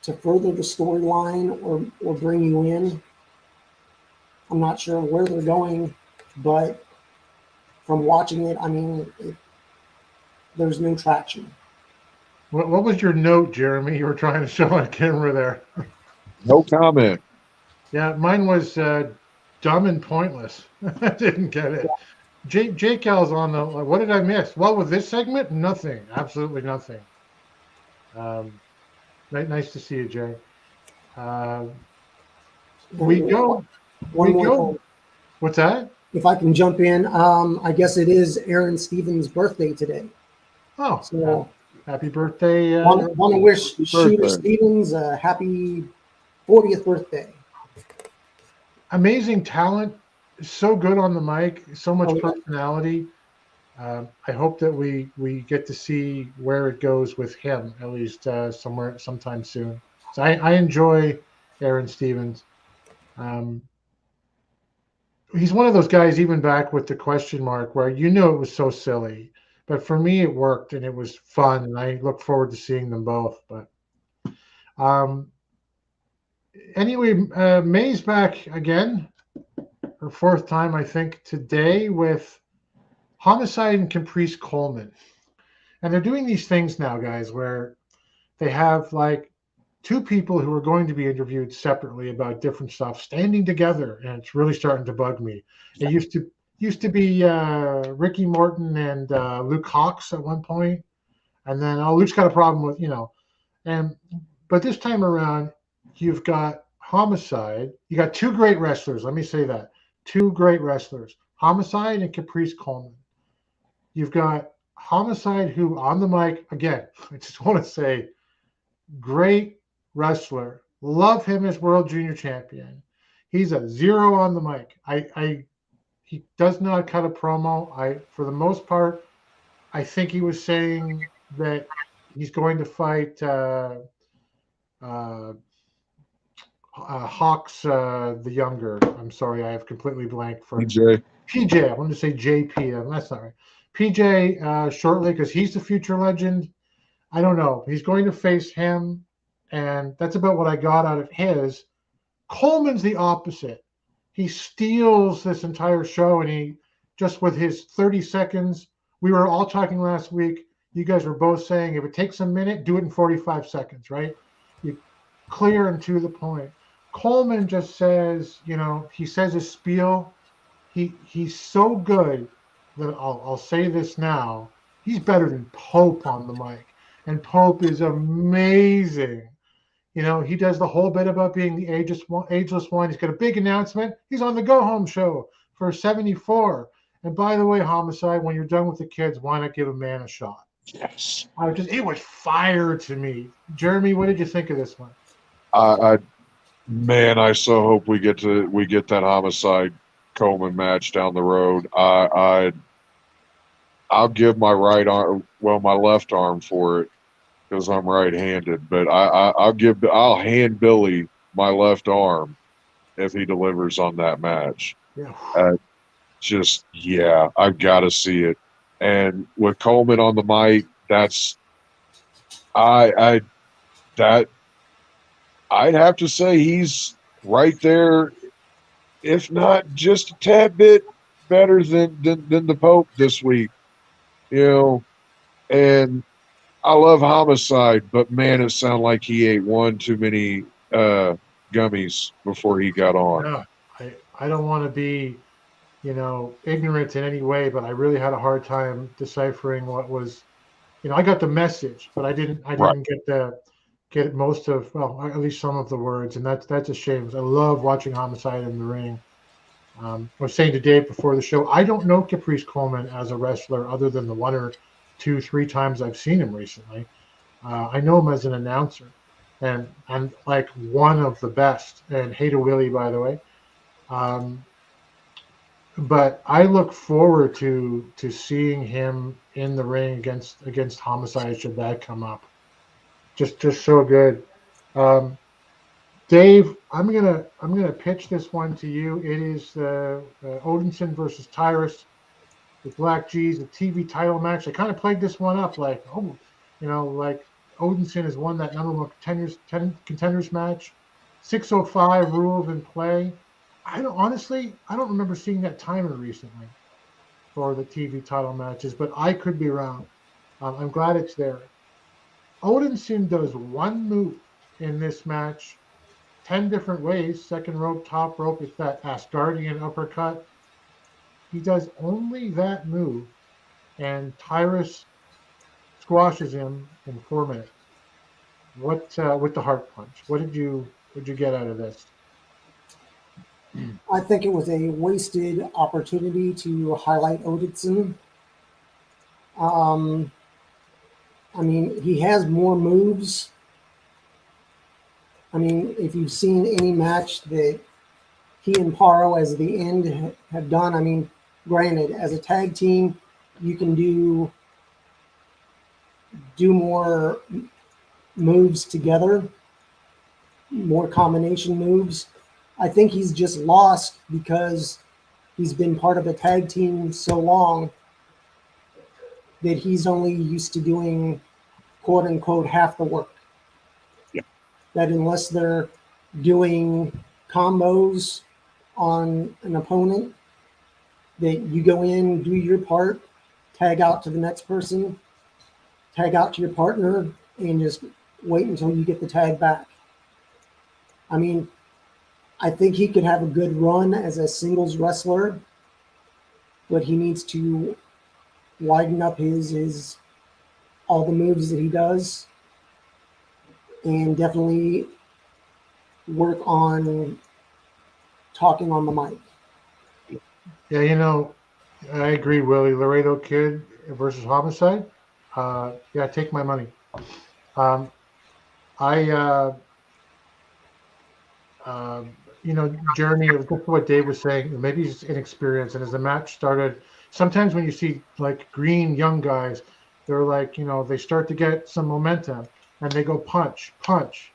[SPEAKER 5] to further the storyline or bring you in. I'm not sure where they're going, but from watching it, I mean, there's no traction.
[SPEAKER 4] What was your note, Jeremy? You were trying to show on camera there.
[SPEAKER 6] No comment.
[SPEAKER 4] Yeah, mine was dumb and pointless. I didn't get it. Jake L's on the. What did I miss? What was this segment? Nothing. Absolutely nothing. Nice to see you, Jay. We go. What's that?
[SPEAKER 5] If I can jump in, I guess it is Aaron Stevens' birthday today.
[SPEAKER 4] Oh,
[SPEAKER 5] so
[SPEAKER 4] happy birthday!
[SPEAKER 5] Want to wish Shooter Stevens a happy 40th birthday.
[SPEAKER 4] Amazing talent, so good on the mic, so much personality. I hope that we get to see where it goes with him, at least sometime soon. So I enjoy Aaron Stevens. He's one of those guys, even back with the question mark, where it was so silly. But for me, it worked, and it was fun, and I look forward to seeing them both. But anyway, May's back again, her fourth time, I think, today with Homicide and Caprice Coleman. And they're doing these things now, guys, where they have like two people who are going to be interviewed separately about different stuff standing together, and it's really starting to bug me. It used to be Ricky Morton and Luke Hawx at one point, and then Luke's got a problem with but this time around you've got Homicide. You got two great wrestlers. Let me say that, two great wrestlers, Homicide and Caprice Coleman. You've got Homicide, who on the mic again, I just want to say, great wrestler. Love him as world junior champion. He's a zero on the mic. He does not cut a promo. For the most part, I think he was saying that he's going to fight Hawks the younger. I'm sorry, I have completely blanked for PJ. I wanted to say JP. That's not right. PJ shortly, because he's the future legend. I don't know. He's going to face him, and that's about what I got out of his. Coleman's the opposite. He steals this entire show, and he just with his 30 seconds. We were all talking last week. You guys were both saying if it takes a minute, do it in 45 seconds, right? You clear and to the point. Coleman just says, he says his spiel. He's so good that I'll say this now. He's better than Pope on the mic, and Pope is amazing. He does the whole bit about being the ageless one. He's got a big announcement. He's on the Go Home show for 74. And by the way, Homicide, when you're done with the kids, why not give a man a shot?
[SPEAKER 6] Yes.
[SPEAKER 4] It was fire to me. Jeremy, what did you think of this one?
[SPEAKER 6] I so hope we get that Homicide Coleman match down the road. I'll give my my left arm for it, because I'm right-handed, but I'll hand Billy my left arm if he delivers on that match.
[SPEAKER 4] Yeah.
[SPEAKER 6] I've got to see it. And with Coleman on the mic, I'd have to say he's right there if not just a tad bit better than the Pope this week. You know, and I love Homicide, but man, it sounded like he ate one too many gummies before he got on.
[SPEAKER 4] Yeah, I don't want to be, ignorant in any way, but I really had a hard time deciphering what was, I got the message, but I
[SPEAKER 6] Right.
[SPEAKER 4] didn't get most of, well, at least some of the words, and that's a shame. I love watching Homicide in the ring. I was saying to Dave before the show, I don't know Caprice Coleman as a wrestler other than the one or two, three times I've seen him recently. I know him as an announcer, and like one of the best. And Hater Willie, by the way. Um, but I look forward to seeing him in the ring against Homicide should that come up. Just so good. Um, Dave, I'm gonna pitch this one to you. It is Odinson versus Tyrus with Black G's, a TV title match. I kind of played this one up like, like Odinson has won that number one contenders match. 605 rules in play. I don't remember seeing that timer recently for the TV title matches, but I could be wrong. I'm glad it's there. Odinson does one move in this match 10 different ways. Second rope, top rope, it's that Asgardian uppercut. He does only that move, and Tyrus squashes him in 4 minutes. What with the heart punch? What did you get out of this?
[SPEAKER 5] I think it was a wasted opportunity to highlight Odinson. I mean, he has more moves. I mean, if you've seen any match that he and Powerrr as the end have done, I mean, granted, as a tag team, you can do more moves together, more combination moves. I think he's just lost because he's been part of a tag team so long that he's only used to doing quote unquote half the work.
[SPEAKER 6] Yeah.
[SPEAKER 5] That unless they're doing combos on an opponent, that you go in, do your part, tag out to the next person, tag out to your partner, and just wait until you get the tag back. I mean, I think he could have a good run as a singles wrestler, but he needs to widen up his all the moves that he does, and definitely work on talking on the mic.
[SPEAKER 4] Yeah, I agree, Willie. Laredo Kid versus Homicide. Yeah, take my money. Jeremy, it was just what Dave was saying. Maybe he's inexperienced, and as the match started, sometimes when you see like green young guys, they're like, they start to get some momentum, and they go punch, punch,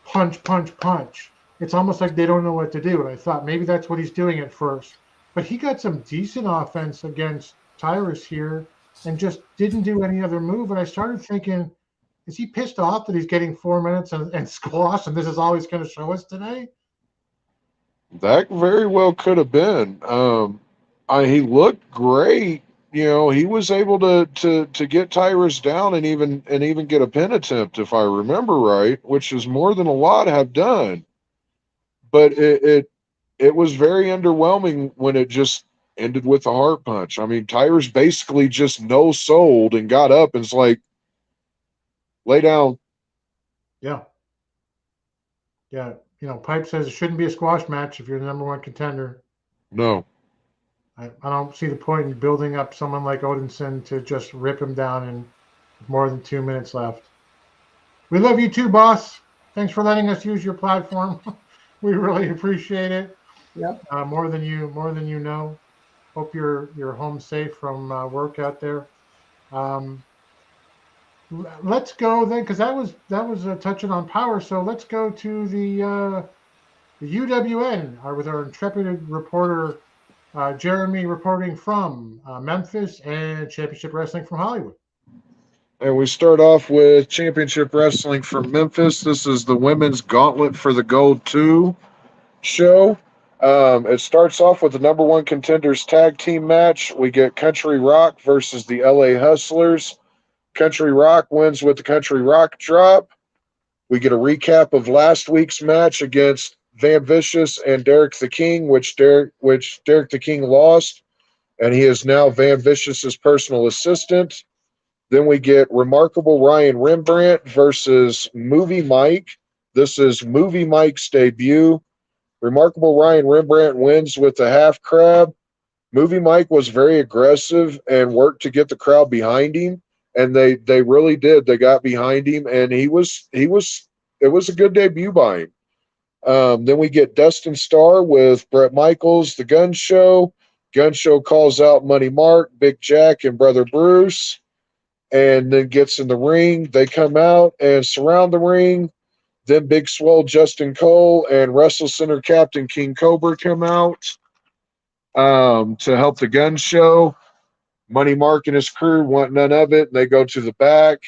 [SPEAKER 4] punch, punch, punch. It's almost like they don't know what to do. And I thought maybe that's what he's doing at first. But he got some decent offense against Tyrus here and just didn't do any other move. And I started thinking, is he pissed off that he's getting 4 minutes and squash, and this is all he's going to show us today?
[SPEAKER 6] That very well could have been. He looked great. He was able to get Tyrus down and even get a pin attempt, if I remember right, which is more than a lot have done. But it was very underwhelming when it just ended with a heart punch. I mean, Tyrus basically just no-sold and got up and was like, lay down.
[SPEAKER 4] Yeah. Yeah. Pipe says it shouldn't be a squash match if you're the number one contender.
[SPEAKER 6] No.
[SPEAKER 4] I don't see the point in building up someone like Odinson to just rip him down in more than 2 minutes left. We love you too, boss. Thanks for letting us use your platform. We really appreciate it.
[SPEAKER 5] Yep.
[SPEAKER 4] More than you know. Hope you're home safe from work out there. Let's go then, because that was touching on Powerrr. So let's go to the UWN with our intrepid reporter Jeremy reporting from Memphis and Championship Wrestling from Hollywood.
[SPEAKER 6] And we start off with Championship Wrestling from Memphis. This is the Women's Gauntlet for the Gold 2 show. It starts off with the number one contenders tag team match. We get Country Rock versus the LA Hustlers. Country Rock wins with the Country Rock drop. We get a recap of last week's match against Van Vicious and Derek the King, which Derek the King lost, and he is now Van Vicious's personal assistant. Then we get Remarkable Ryan Rembrandt versus Movie Mike. This is Movie Mike's debut. Remarkable Ryan Rembrandt wins with the half crab. Movie Mike was very aggressive and worked to get the crowd behind him, and they really did. They got behind him, and it was a good debut by him. Then we get Dustin Starr with Bret Michaels, the Gun Show. Gun Show calls out Money Mark, Big Jack, and Brother Bruce, and then gets in the ring. They come out and surround the ring. Then Big Swole, Justin Cole, and Wrestle Center Captain King Cobra come out to help the Gun Show. Money Mark and his crew want none of it, and they go to the back.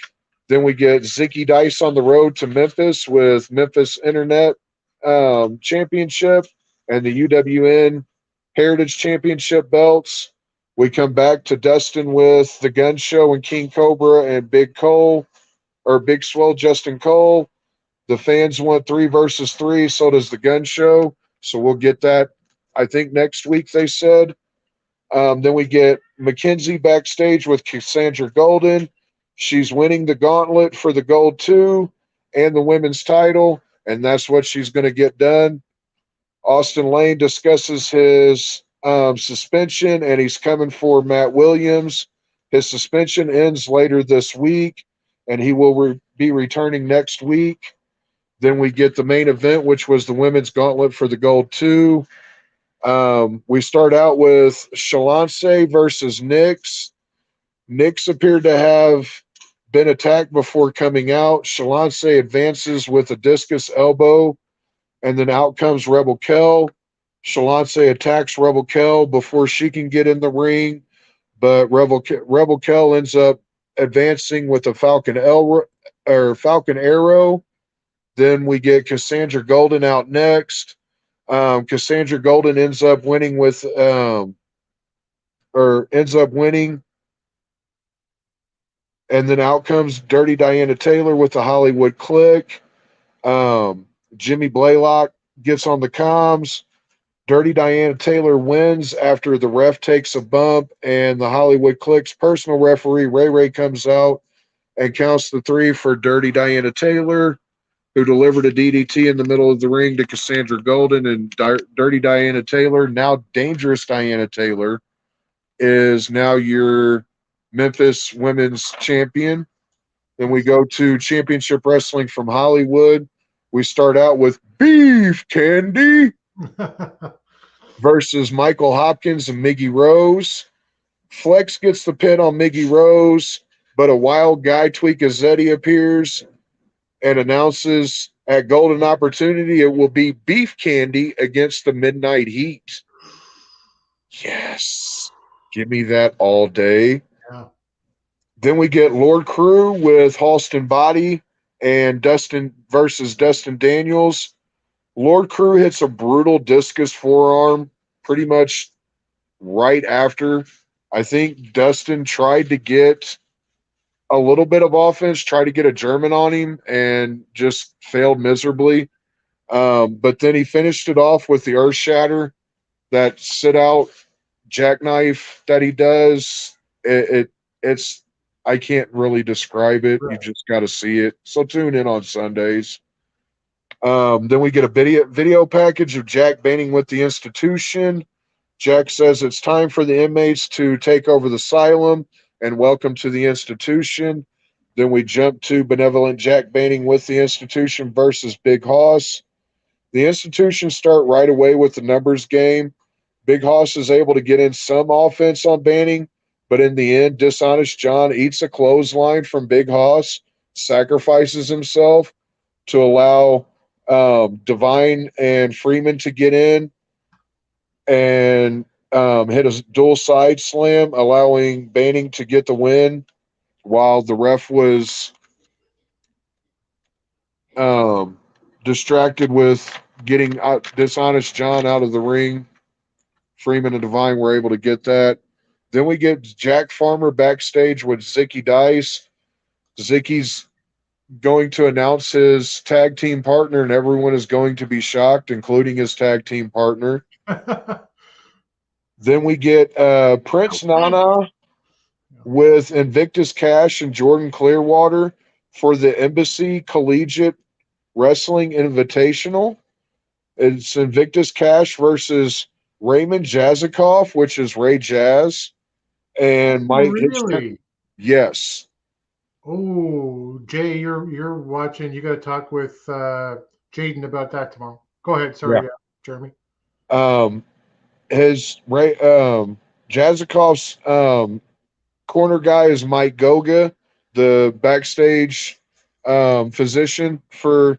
[SPEAKER 6] Then we get Zicky Dice on the road to Memphis with Memphis Internet Championship and the UWN Heritage Championship belts. We come back to Dustin with the Gun Show and King Cobra and Big Swole, Justin Cole. The fans want 3 versus 3, so does the Gun Show. So we'll get that, I think, next week, they said. Then we get Mackenzie backstage with Cassandra Golden. She's winning the Gauntlet for the Gold 2 and the women's title, and that's what she's going to get done. Austin Lane discusses his suspension, and he's coming for Matt Williams. His suspension ends later this week, and he will be returning next week. Then we get the main event, which was the women's Gauntlet for the Gold 2. We start out with Shalance versus Nyx. Nyx appeared to have been attacked before coming out. Shalance advances with a discus elbow, and then out comes Rebel Kell. Shalance attacks Rebel Kell before she can get in the ring, but Rebel Kell ends up advancing with a Falcon Arrow. Then we get Cassandra Golden out next. Cassandra Golden ends up winning, and then out comes Dirty Diana Taylor with the Hollywood Click. Jimmy Blaylock gets on the comms. Dirty Diana Taylor wins after the ref takes a bump, and the Hollywood Click's personal referee, Ray Ray, comes out and counts the 3 for Dirty Diana Taylor, who delivered a DDT in the middle of the ring to Cassandra Golden, and Dirty Diana Taylor, now Dangerous Diana Taylor, is now your Memphis Women's Champion. Then we go to Championship Wrestling from Hollywood. We start out with Beef Candy versus Michael Hopkins and Miggy Rose. Flex gets the pin on Miggy Rose, but a wild guy, Tweakazetti, appears and announces at Golden Opportunity it will be Beef Candy against the Midnight Heat. Yes. Give me that all day.
[SPEAKER 4] Yeah.
[SPEAKER 6] Then we get Lord Crew with Halston Body and Dustin versus Dustin Daniels. Lord Crew hits a brutal discus forearm pretty much right after. I think Dustin tried to get a little bit of offense, tried to get a German on him, and just failed miserably. But then he finished it off with the Earth Shatter, that sit-out jackknife that he does. It's I can't really describe it. Right. You just got to see it. So tune in on Sundays. Then we get a video package of Jack Banning with the Institution. Jack says it's time for the inmates to take over the asylum and welcome to the Institution. Then we jump to Benevolent Jack Banning with the Institution versus Big Hoss. The Institution start right away with the numbers game. Big Hoss is able to get in some offense on Banning, but in the end, Dishonest John eats a clothesline from Big Hoss, sacrifices himself to allow Divine and Freeman to get in and hit a dual side slam, allowing Banning to get the win while the ref was distracted with getting Dishonest John out of the ring. Freeman and Divine were able to get that. Then we get Jack Farmer backstage with Zicky Dice. Zicky's going to announce his tag team partner, and everyone is going to be shocked, including his tag team partner. Then we get Prince Nana with Invictus Cash and Jordan Clearwater for the Embassy Collegiate Wrestling Invitational. It's Invictus Cash versus Raymond Jazikoff, which is Ray Jazz, and Mike.
[SPEAKER 4] Really?
[SPEAKER 6] Yes.
[SPEAKER 4] Oh, Jay, you're watching. You got to talk with Jaden about that tomorrow. Go ahead. Sorry, Jeremy.
[SPEAKER 6] His Jazikoff's corner guy is Mike Goga, the backstage physician for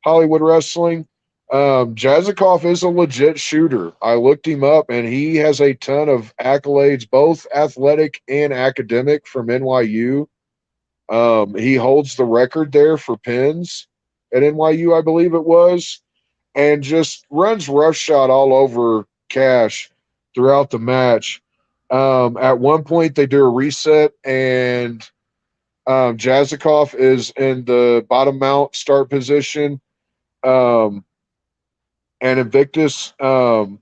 [SPEAKER 6] Hollywood Wrestling. Jazikoff is a legit shooter. I looked him up, and he has a ton of accolades, both athletic and academic, from NYU. He holds the record there for pins at NYU, I believe it was, and just runs roughshod all over Cash throughout the match. At one point, they do a reset, and Jazikoff is in the bottom mount start position. And Invictus elects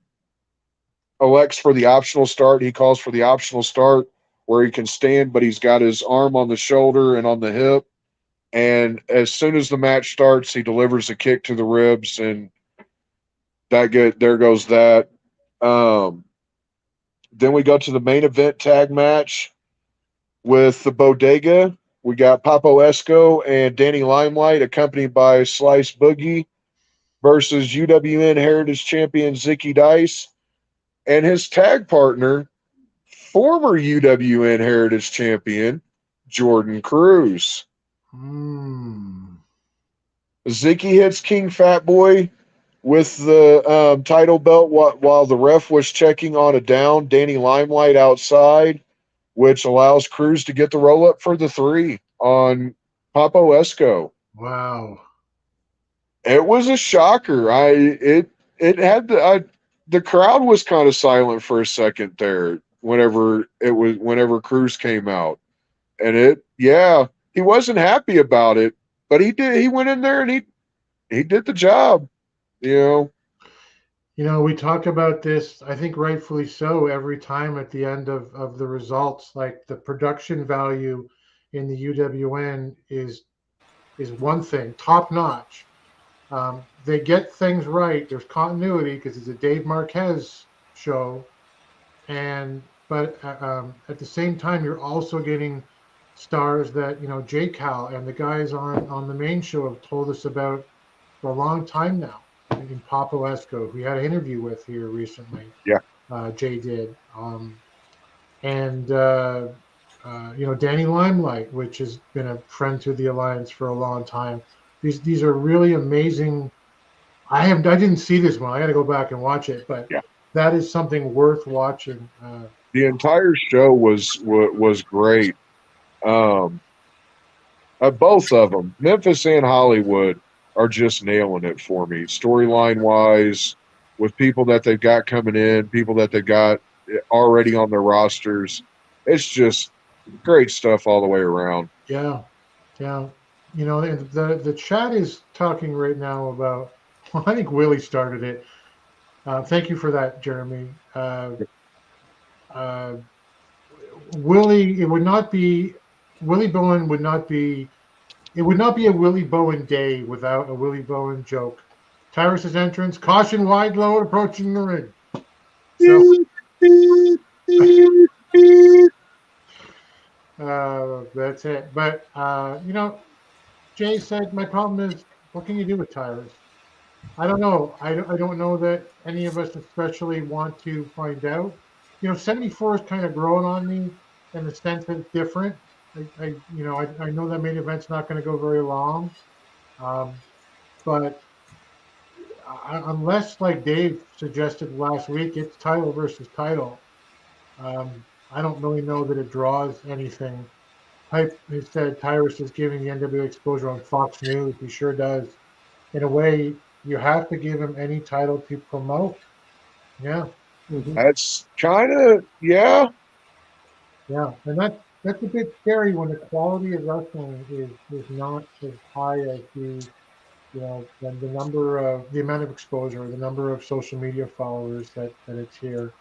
[SPEAKER 6] for the optional start. He calls for the optional start where he can stand, but he's got his arm on the shoulder and on the hip. And as soon as the match starts, he delivers a kick to the ribs, and there goes that. Then we go to the main event tag match with the Bodega. We got Papo Esco and Danny Limelight, accompanied by Slice Boogie, versus UWN Heritage Champion Zicky Dice and his tag partner, former UWN Heritage Champion Jordan Cruz. Zicky hits King Fat Boy with the title belt while the ref was checking on a down Danny Limelight outside, which allows Cruz to get the roll up for the 3 on Papo Esco.
[SPEAKER 4] Wow.
[SPEAKER 6] It was a shocker. The crowd was kind of silent for a second there whenever Cruz came out. And he wasn't happy about it, but he went in there and he did the job,
[SPEAKER 4] You know, we talk about this, I think rightfully so, every time at the end of the results. Like, the production value in the UWN is one thing, top notch. They get things right. There's continuity because it's a Dave Marquez show, but at the same time, you're also getting stars that J Cal and the guys on the main show have told us about for a long time now. In Papo Esco, we had an interview with here recently.
[SPEAKER 6] Yeah,
[SPEAKER 4] Jay did, and Danny Limelight, which has been a friend to the Alliance for a long time. These are really amazing. I didn't see this one. I got to go back and watch it, but that is something worth watching.
[SPEAKER 6] The entire show was great. Both of them, Memphis and Hollywood, are just nailing it for me, storyline wise, with people that they've got coming in, people that they've got already on their rosters. It's just great stuff all the way around.
[SPEAKER 4] Yeah. The chat is talking right now about. Well, I think Willie started it. Thank you for that, Jeremy. Willie, it would not be Willie Bowen would not be. It would not be a Willie Bowen day without a Willie Bowen joke. Tyrus's entrance, caution wide load approaching the ring. So, that's it. But, Jay said, my problem is, what can you do with Tyrus? I don't know. I don't know that any of us especially want to find out. 74 is kind of growing on me in the sense that it's different. I know that main event's not going to go very long, but unless, like Dave suggested last week, it's title versus title. I don't really know that it draws anything. Hype said Tyrus is giving the NWA exposure on Fox News. He sure does. In a way, you have to give him any title to promote. Yeah,
[SPEAKER 6] That's kind of, yeah.
[SPEAKER 4] yeah, and that's a bit scary when the quality of wrestling is not as high as than the amount of exposure, the number of social media followers that it's here.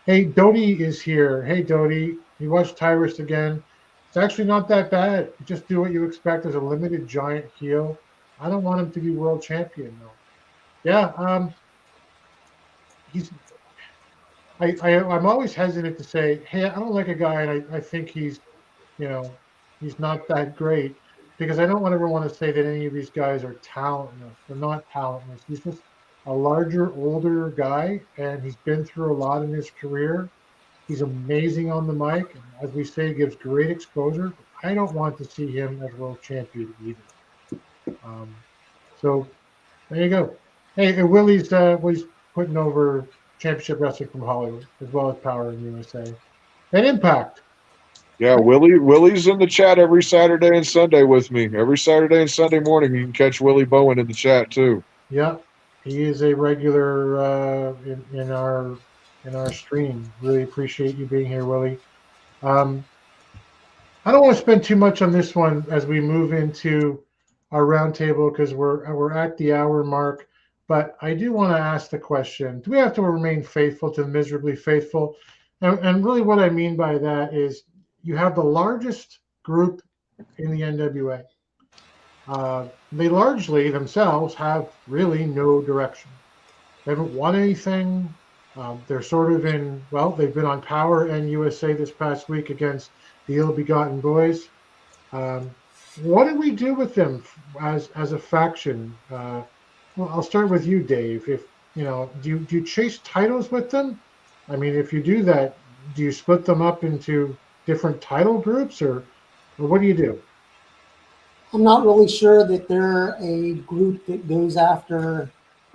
[SPEAKER 4] Hey, Dodie is here. Hey, Dodie, you watched Tyrus again. It's actually not that bad. You just do what you expect as a limited giant heel. I don't want him to be world champion though. Yeah, he's. I'm always hesitant to say, hey, I don't like a guy, and I think you know, he's not that great because I don't ever want to say that any of these guys are talentless. They're not talentless. He's just a larger, older guy, and he's been through a lot in his career. He's amazing on the mic, and as we say, gives great exposure. I don't want to see him as world champion either. So there you go. Hey, and Willie's putting over championship wrestling from Hollywood as well as Powerrr in USA and Impact.
[SPEAKER 6] Yeah, Willie's in the chat every Saturday and Sunday with me. Every Saturday and Sunday morning, you can catch Willie Bowen in the chat too.
[SPEAKER 4] Yeah, he is a regular in our stream. Really appreciate you being here, Willie. I don't want to spend too much on this one as we move into our roundtable because we're at the hour mark. But I do want to ask the question: do we have to remain faithful to the Miserably Faithful? And really, what I mean by that is you have the largest group in the NWA. They largely themselves have really no direction. They haven't won anything. They're sort of they've been on Powerrr and USA this past week against the ill-begotten boys. What do we do with them as a faction? Well, I'll start with you, Dave. If do you chase titles with them? I mean, if you do that, do you split them up into different title groups, or what do you do?
[SPEAKER 5] I'm not really sure that they're a group that goes after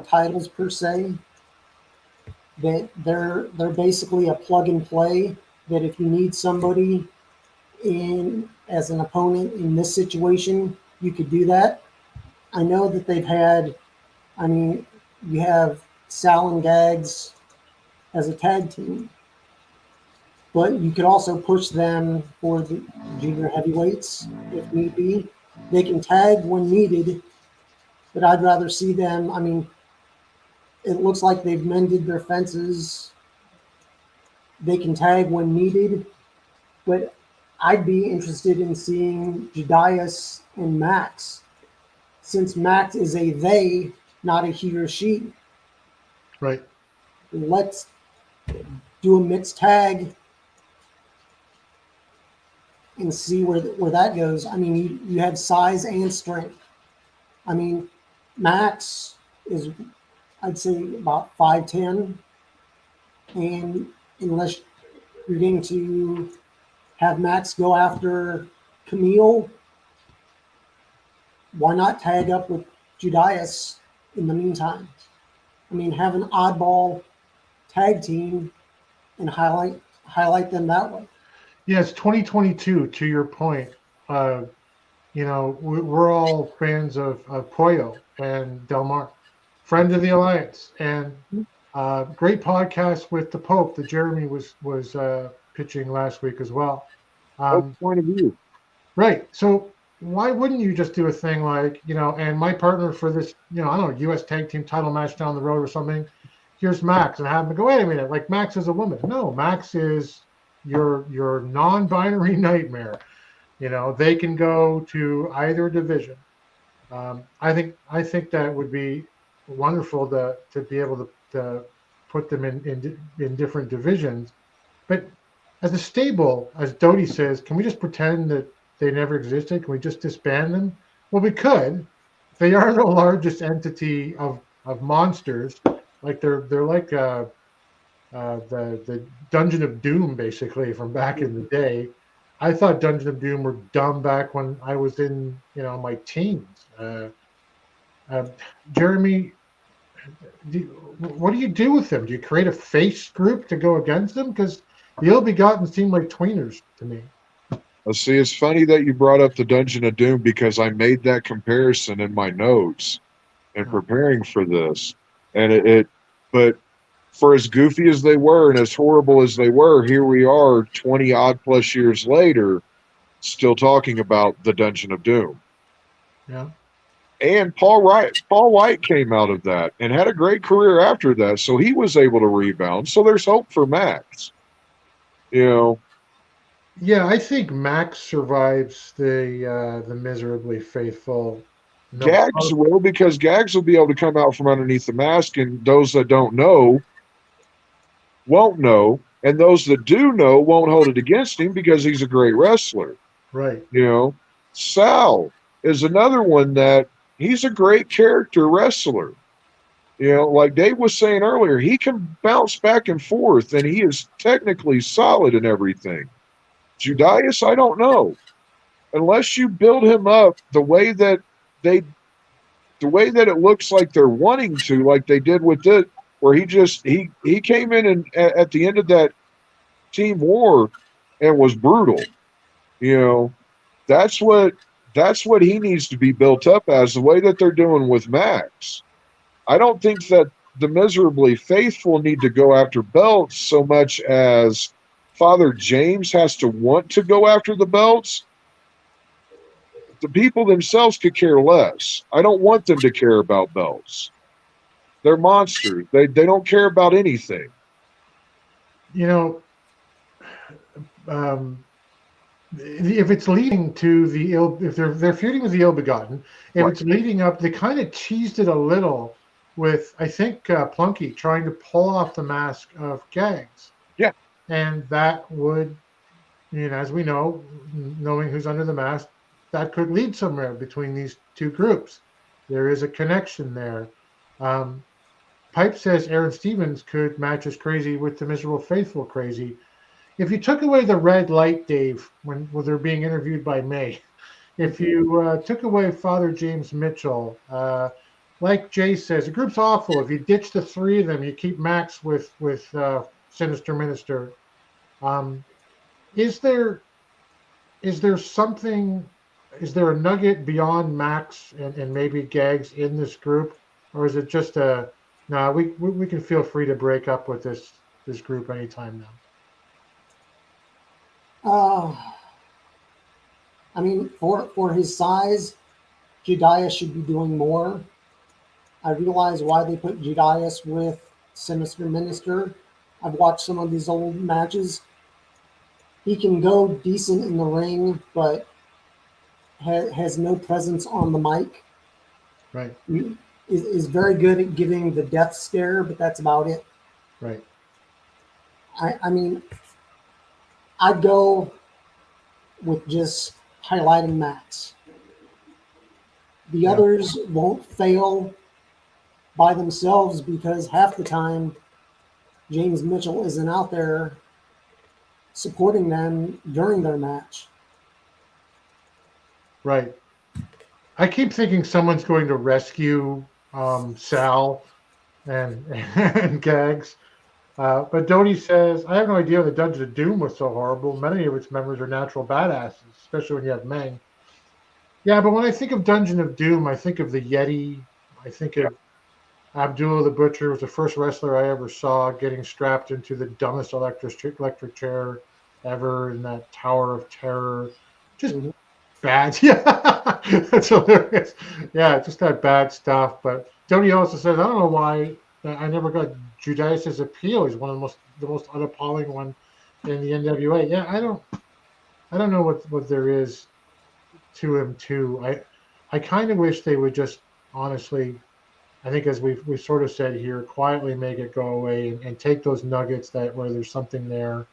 [SPEAKER 5] titles per se. That they're basically a plug and play. That if you need somebody in as an opponent in this situation, you could do that. I know that they've had. I mean, you have Sal and Gags as a tag team, but you could also push them for the junior heavyweights if need be. They can tag when needed, but I'd rather see them. I mean, it looks like they've mended their fences. They can tag when needed, but I'd be interested in seeing Jedias and Max, since Max is a they, not a he or she.
[SPEAKER 4] Right.
[SPEAKER 5] Let's do a mixed tag and see where that goes. I mean, you have size and strength. I mean, Max is, I'd say, about 5'10", and unless you're going to have Max go after Camille, why not tag up with Judias in the meantime? I mean, have an oddball tag team and highlight them that way.
[SPEAKER 4] Yeah, it's 2022. To your point, we're all fans of Pollo and Del Mar, friend of the Alliance, and great podcast with the Pope that Jeremy was pitching last week as well.
[SPEAKER 6] Point of view,
[SPEAKER 4] right? So why wouldn't you just do a thing like and my partner for this, I don't know, U.S. tag team title match down the road or something? Here's Max, and have him go, wait a minute, like Max is a woman. No, Max is your non-binary nightmare. They can go to either division. I think that would be wonderful to be able to put them in different divisions. But as a stable, as Dodie says, can we just pretend that they never existed? Can we just disband them? Well, we could. They are the largest entity of monsters. Like they're like the Dungeon of Doom, basically, from back in the day. I thought Dungeon of Doom were dumb back when I was in my teens. Jeremy, what do you do with them? Do you create a face group to go against them? Because the ill-begotten seem like tweeners to me.
[SPEAKER 6] Let's see, it's funny that you brought up the Dungeon of Doom because I made that comparison in my notes. and preparing for this. And but for as goofy as they were and as horrible as they were, here we are 20 odd plus years later, still talking about the Dungeon of Doom.
[SPEAKER 4] Yeah.
[SPEAKER 6] And Paul White came out of that and had a great career after that. So he was able to rebound. So there's hope for Max. You know.
[SPEAKER 4] Yeah, I think Max survives the Miserably Faithful. No,
[SPEAKER 6] Gags will, because Gags will be able to come out from underneath the mask, and those that don't know won't know, and those that do know won't hold it against him because he's a great wrestler.
[SPEAKER 4] right.
[SPEAKER 6] You know, Sal is another one that he's a great character wrestler. You know, like Dave was saying earlier, he can bounce back and forth, and he is technically solid in everything. Judas, I don't know. Unless you build him up the way that it looks like they're wanting to, like they did with it, where he came in and at the end of that team war and was brutal. You know, that's what he needs to be built up as, the way that they're doing with Max. I don't think that the Miserably Faithful need to go after belts so much as Father James has to want to go after the belts. The people themselves could care less. I don't want them to care about belts. They're monsters. They don't care about anything.
[SPEAKER 4] You know, if it's leading to if they're feuding with the ill-begotten, if it's leading up, they kind of teased it a little with, I think, Plunky trying to pull off the mask of Gags.
[SPEAKER 6] Yeah.
[SPEAKER 4] And that would, as we know, knowing who's under the mask, that could lead somewhere between these two groups. There is a connection there. Pipe says Aaron Stevens could match as crazy with the Miserable Faithful crazy. If you took away the red light, Dave, when they're being interviewed by May, if you took away Father James Mitchell, like Jay says, the group's awful. If you ditch the three of them, you keep Max with Sinister Minister. Is there something? Is there a nugget beyond Max and maybe Gags in this group, or is it just we can feel free to break up with this group anytime now?
[SPEAKER 5] I mean, for his size, Judas should be doing more. I realize why they put Judas with Sinister Minister. I've watched some of these old matches. He can go decent in the ring, but has no presence on the mic.
[SPEAKER 4] Right.
[SPEAKER 5] Is very good at giving the death stare, but that's about it.
[SPEAKER 4] Right.
[SPEAKER 5] I mean, I'd go with just highlighting Max. The others won't fail by themselves because half the time James Mitchell isn't out there supporting them during their match.
[SPEAKER 4] Right. I keep thinking someone's going to rescue Sal and Gags. But Dodie says, I have no idea the Dungeon of Doom was so horrible. Many of its members are natural badasses, especially when you have Meng. Yeah, but when I think of Dungeon of Doom, I think of the Yeti. I think of Abdullah the Butcher was the first wrestler I ever saw getting strapped into the dumbest electric chair ever in that Tower of Terror. Just bad. Yeah, that's hilarious. Yeah, just that bad stuff. But Tony also says, I don't know why I never got Judas's appeal. He's one of the most unappalling one in the NWA. Yeah, I don't know what there is to him too. I kind of wish they would just honestly, I think as we've sort of said here, quietly make it go away and take those nuggets where there's something there.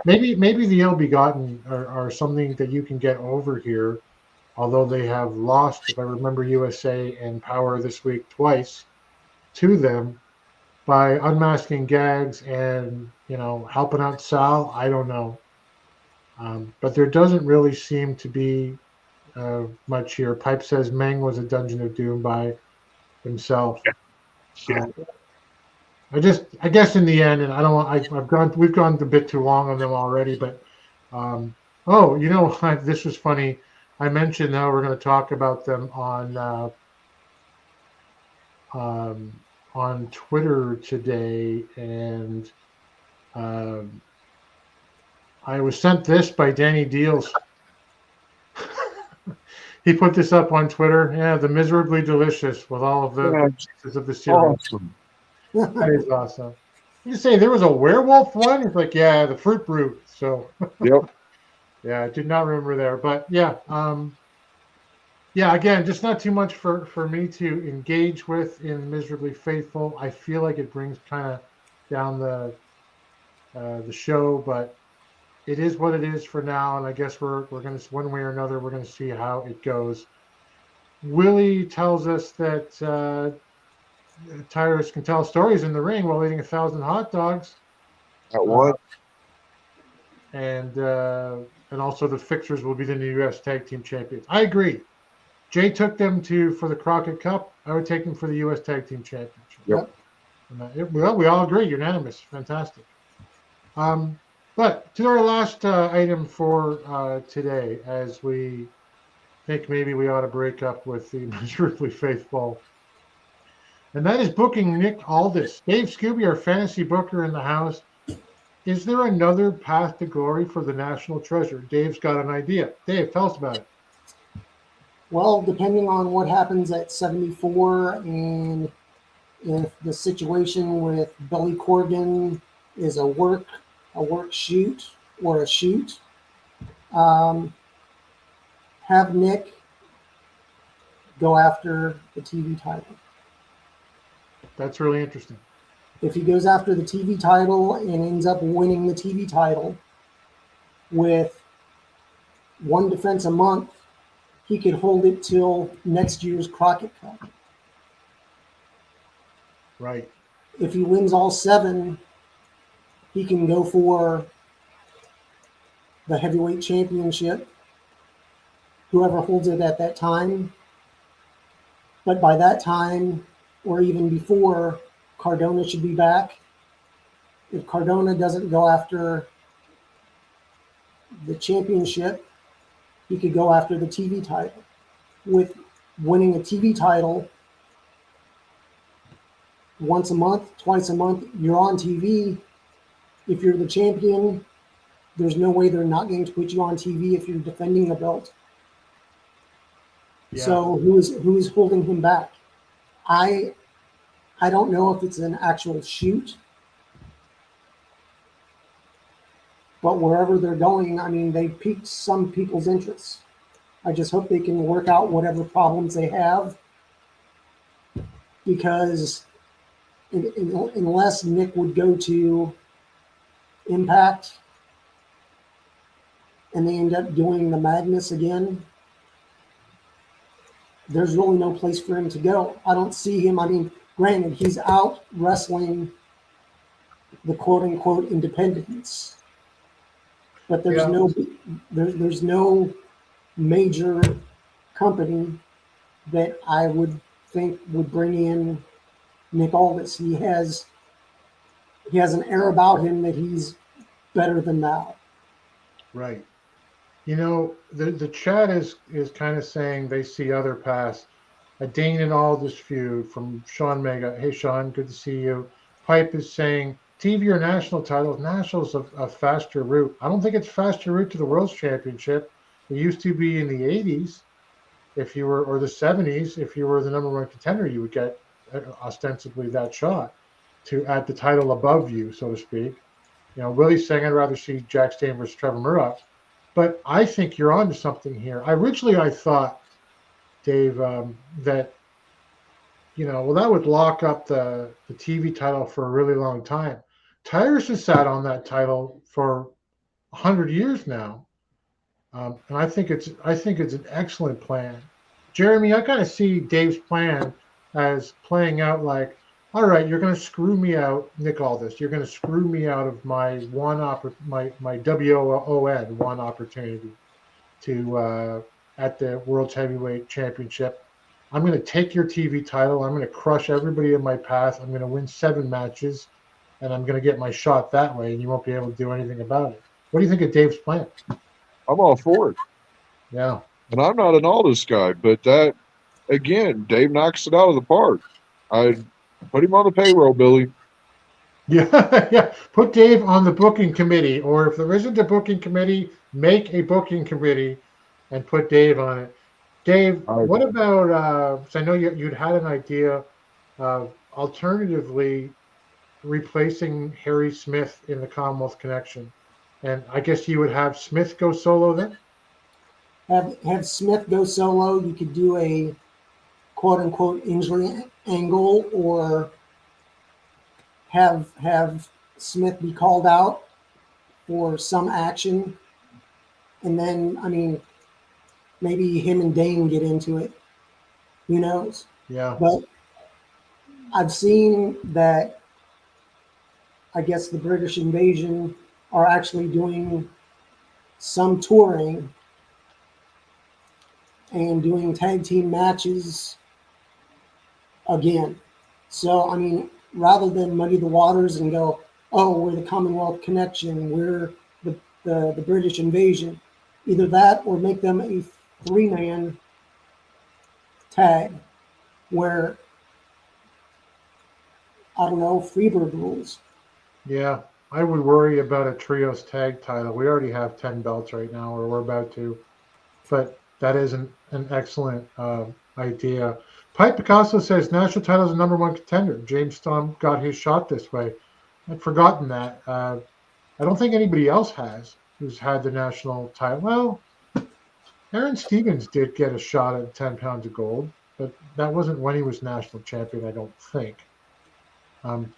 [SPEAKER 4] Maybe the ill-begotten are something that you can get over here, although they have lost, if I remember, USA and Powerrr this week twice to them by unmasking Gags and helping out Sal. I don't know, but there doesn't really seem to be much here. Pipe says Meng was a Dungeon of Doom by himself.
[SPEAKER 6] Yeah.
[SPEAKER 4] I guess in the end, and we've gone a bit too long on them already, but this was funny. I mentioned now we're going to talk about them on on Twitter today, and I was sent this by Danny Deals. He put this up on Twitter. Yeah, the Miserably Delicious with all of the pieces of the cereal.
[SPEAKER 6] Awesome.
[SPEAKER 4] That is awesome. You say there was a werewolf one? It's like, yeah, the fruit brute. So
[SPEAKER 6] Yep.
[SPEAKER 4] yeah, I did not remember there, but yeah, yeah. Again, just not too much for me to engage with in Miserably Faithful. I feel like it brings kind of down the show, but it is what it is for now. And I guess we're gonna, one way or another, we're gonna see how it goes. Willie tells us that Tyrus can tell stories in the ring while eating 1,000 hot dogs.
[SPEAKER 6] At what?
[SPEAKER 4] And also the Fixers will be the new U.S. Tag Team Champions. I agree. Jay took them for the Crockett Cup. I would take them for the U.S. Tag Team Championship.
[SPEAKER 6] Yep.
[SPEAKER 4] And well, we all agree. Unanimous. Fantastic. But to our last item for today, as we think maybe we ought to break up with the Miserably Faithful, and that is booking Nick Aldis. Dave Scooby, our fantasy booker in the house. Is there another path to glory for the National Treasure? Dave's got an idea. Dave, tell us about it.
[SPEAKER 5] Well, depending on what happens at 74 and if the situation with Billy Corgan is a work shoot or a shoot, have Nick go after the TV title.
[SPEAKER 4] That's really interesting.
[SPEAKER 5] If he goes after the TV title and ends up winning the TV title with one defense a month, he could hold it till next year's Crockett Cup.
[SPEAKER 4] Right.
[SPEAKER 5] If he wins all 7, he can go for the heavyweight championship, whoever holds it at that time. But by that time, or even before, Cardona should be back. If Cardona doesn't go after the championship, he could go after the TV title. With winning a TV title once a month, twice a month, you're on TV. If you're the champion, there's no way they're not going to put you on TV if you're defending the belt.
[SPEAKER 4] Yeah.
[SPEAKER 5] So who is holding him back? I don't know if it's an actual shoot, but wherever they're going, I mean, they piqued some people's interests. I just hope they can work out whatever problems they have, because unless Nick would go to Impact and they end up doing the Magnus again, there's really no place for him to go. I don't see him. I mean, granted, he's out wrestling the quote-unquote independents, but there's no major company that I would think would bring in Nick Aldis. He has an air about him that he's better than now.
[SPEAKER 4] Right. You know, the chat is kind of saying they see other paths. A Dane and Aldis feud from Sean Mega. Hey, Sean, good to see you. Pipe is saying TV or national titles. National's a faster route. I don't think it's faster route to the World's Championship. It used to be in the 80s, if you were, or the 70s, if you were the number 1 contender, you would get ostensibly that shot to add the title above you, so to speak. You know, Willie's saying I'd rather see Jack Stain versus Trevor Murdoch. But I think you're onto something here. I thought, Dave, that, you know, well, that would lock up the TV title for a really long time. Tyrus has sat on that title for 100 years now, and I think it's an excellent plan. Jeremy, I kind of see Dave's plan as playing out like, all right, you're going to screw me out, Nick Aldis. You're going to screw me out of my my WON one opportunity to at the World Heavyweight Championship. I'm going to take your TV title. I'm going to crush everybody in my path. I'm going to win 7 matches, and I'm going to get my shot that way, and you won't be able to do anything about it. What do you think of Dave's plan?
[SPEAKER 6] I'm all for it.
[SPEAKER 4] Yeah.
[SPEAKER 6] And I'm not an Aldis guy, but that, again, Dave knocks it out of the park. I'd put him on the payroll, Billy.
[SPEAKER 4] Yeah, yeah. Put Dave on the booking committee, or if there isn't a booking committee, make a booking committee and put Dave on it. Dave, what about? So I know you'd had an idea of alternatively replacing Harry Smith in the Commonwealth Connection, and I guess you would have Smith go solo then.
[SPEAKER 5] Have Smith go solo. You could do a quote unquote injury angle, or have Smith be called out for some action, and then maybe him and Dane get into it. Who knows?
[SPEAKER 4] Yeah.
[SPEAKER 5] But I've seen that. I guess the British Invasion are actually doing some touring and doing tag team matches again. So, rather than muddy the waters and go, oh, we're the Commonwealth Connection, we're the British Invasion, either that or make them a 3-man tag where, I don't know, Freebird rules.
[SPEAKER 4] Yeah, I would worry about a trios tag title. We already have 10 belts right now, or we're about to. But that is an excellent idea. Pipe Picasso says national title is the #1 contender. James Storm got his shot this way. I'd forgotten that. I don't think anybody else has who's had the national title. Well, Aaron Stevens did get a shot at 10 pounds of gold, but that wasn't when he was national champion, I don't think.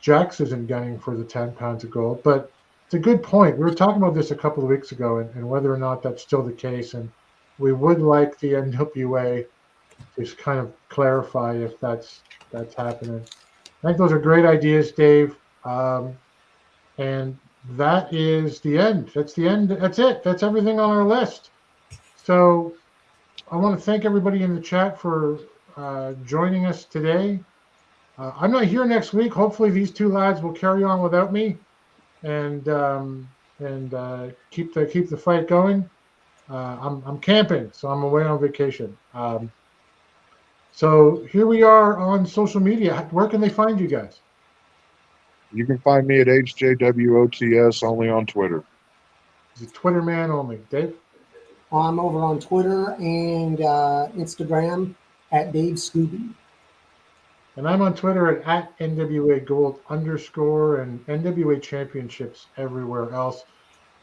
[SPEAKER 4] Jax isn't gunning for the 10 pounds of gold, but it's a good point. We were talking about this a couple of weeks ago and whether or not that's still the case. And we would like the NWA to kind of clarify if that's happening. I think those are great ideas, Dave. And that is the end. That's the end. That's it. That's everything on our list. So I want to thank everybody in the chat for joining us today. I'm not here next week. Hopefully these two lads will carry on without me and keep the fight going. I'm camping, so I'm away on vacation. So here we are on social media. Where can they find you guys?
[SPEAKER 6] You can find me at HJWOTS only on Twitter.
[SPEAKER 4] He's a Twitter man only. Dave?
[SPEAKER 5] I'm over on Twitter and Instagram at Dave Scooby.
[SPEAKER 4] And I'm on Twitter at NWA Gold _ and NWA Championships everywhere else.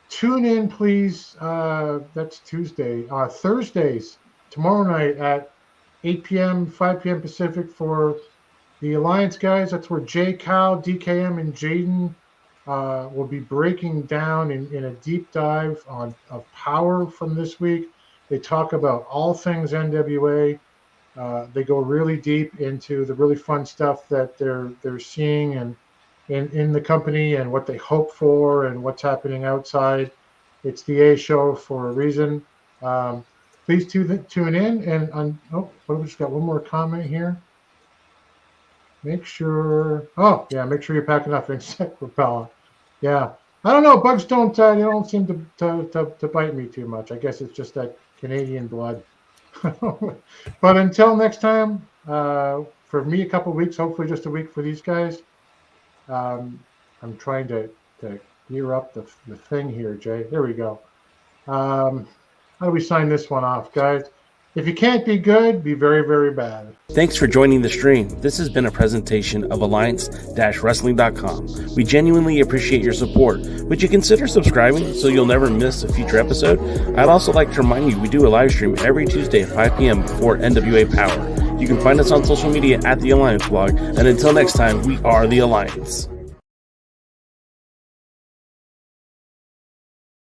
[SPEAKER 4] Tune in, please. That's Tuesday. Thursdays, tomorrow night at 8 p.m., 5 p.m. Pacific for the Alliance guys. That's where Jay, Cal, DKM, and Jaden will be breaking down in a deep dive of Powerrr from this week. They talk about all things NWA. They go really deep into the really fun stuff that they're seeing and in the company and what they hope for and what's happening outside. It's the A show for a reason. Please tune in. And we just got one more comment here. Make sure you're packing up insect repellent. Yeah, I don't know. Bugs don't seem to bite me too much. I guess it's just that Canadian blood. But until next time, for me, a couple of weeks, hopefully just a week for these guys. I'm trying to gear up the thing here, Jay. There we go. How do we sign this one off, guys? If you can't be good, be very, very bad.
[SPEAKER 7] Thanks for joining the stream. This has been a presentation of Alliance-Wrestling.com. We genuinely appreciate your support. Would you consider subscribing so you'll never miss a future episode? I'd also like to remind you we do a live stream every Tuesday at 5 p.m. before NWA Powerrr. You can find us on social media at The Alliance Blog. And until next time, we are The Alliance.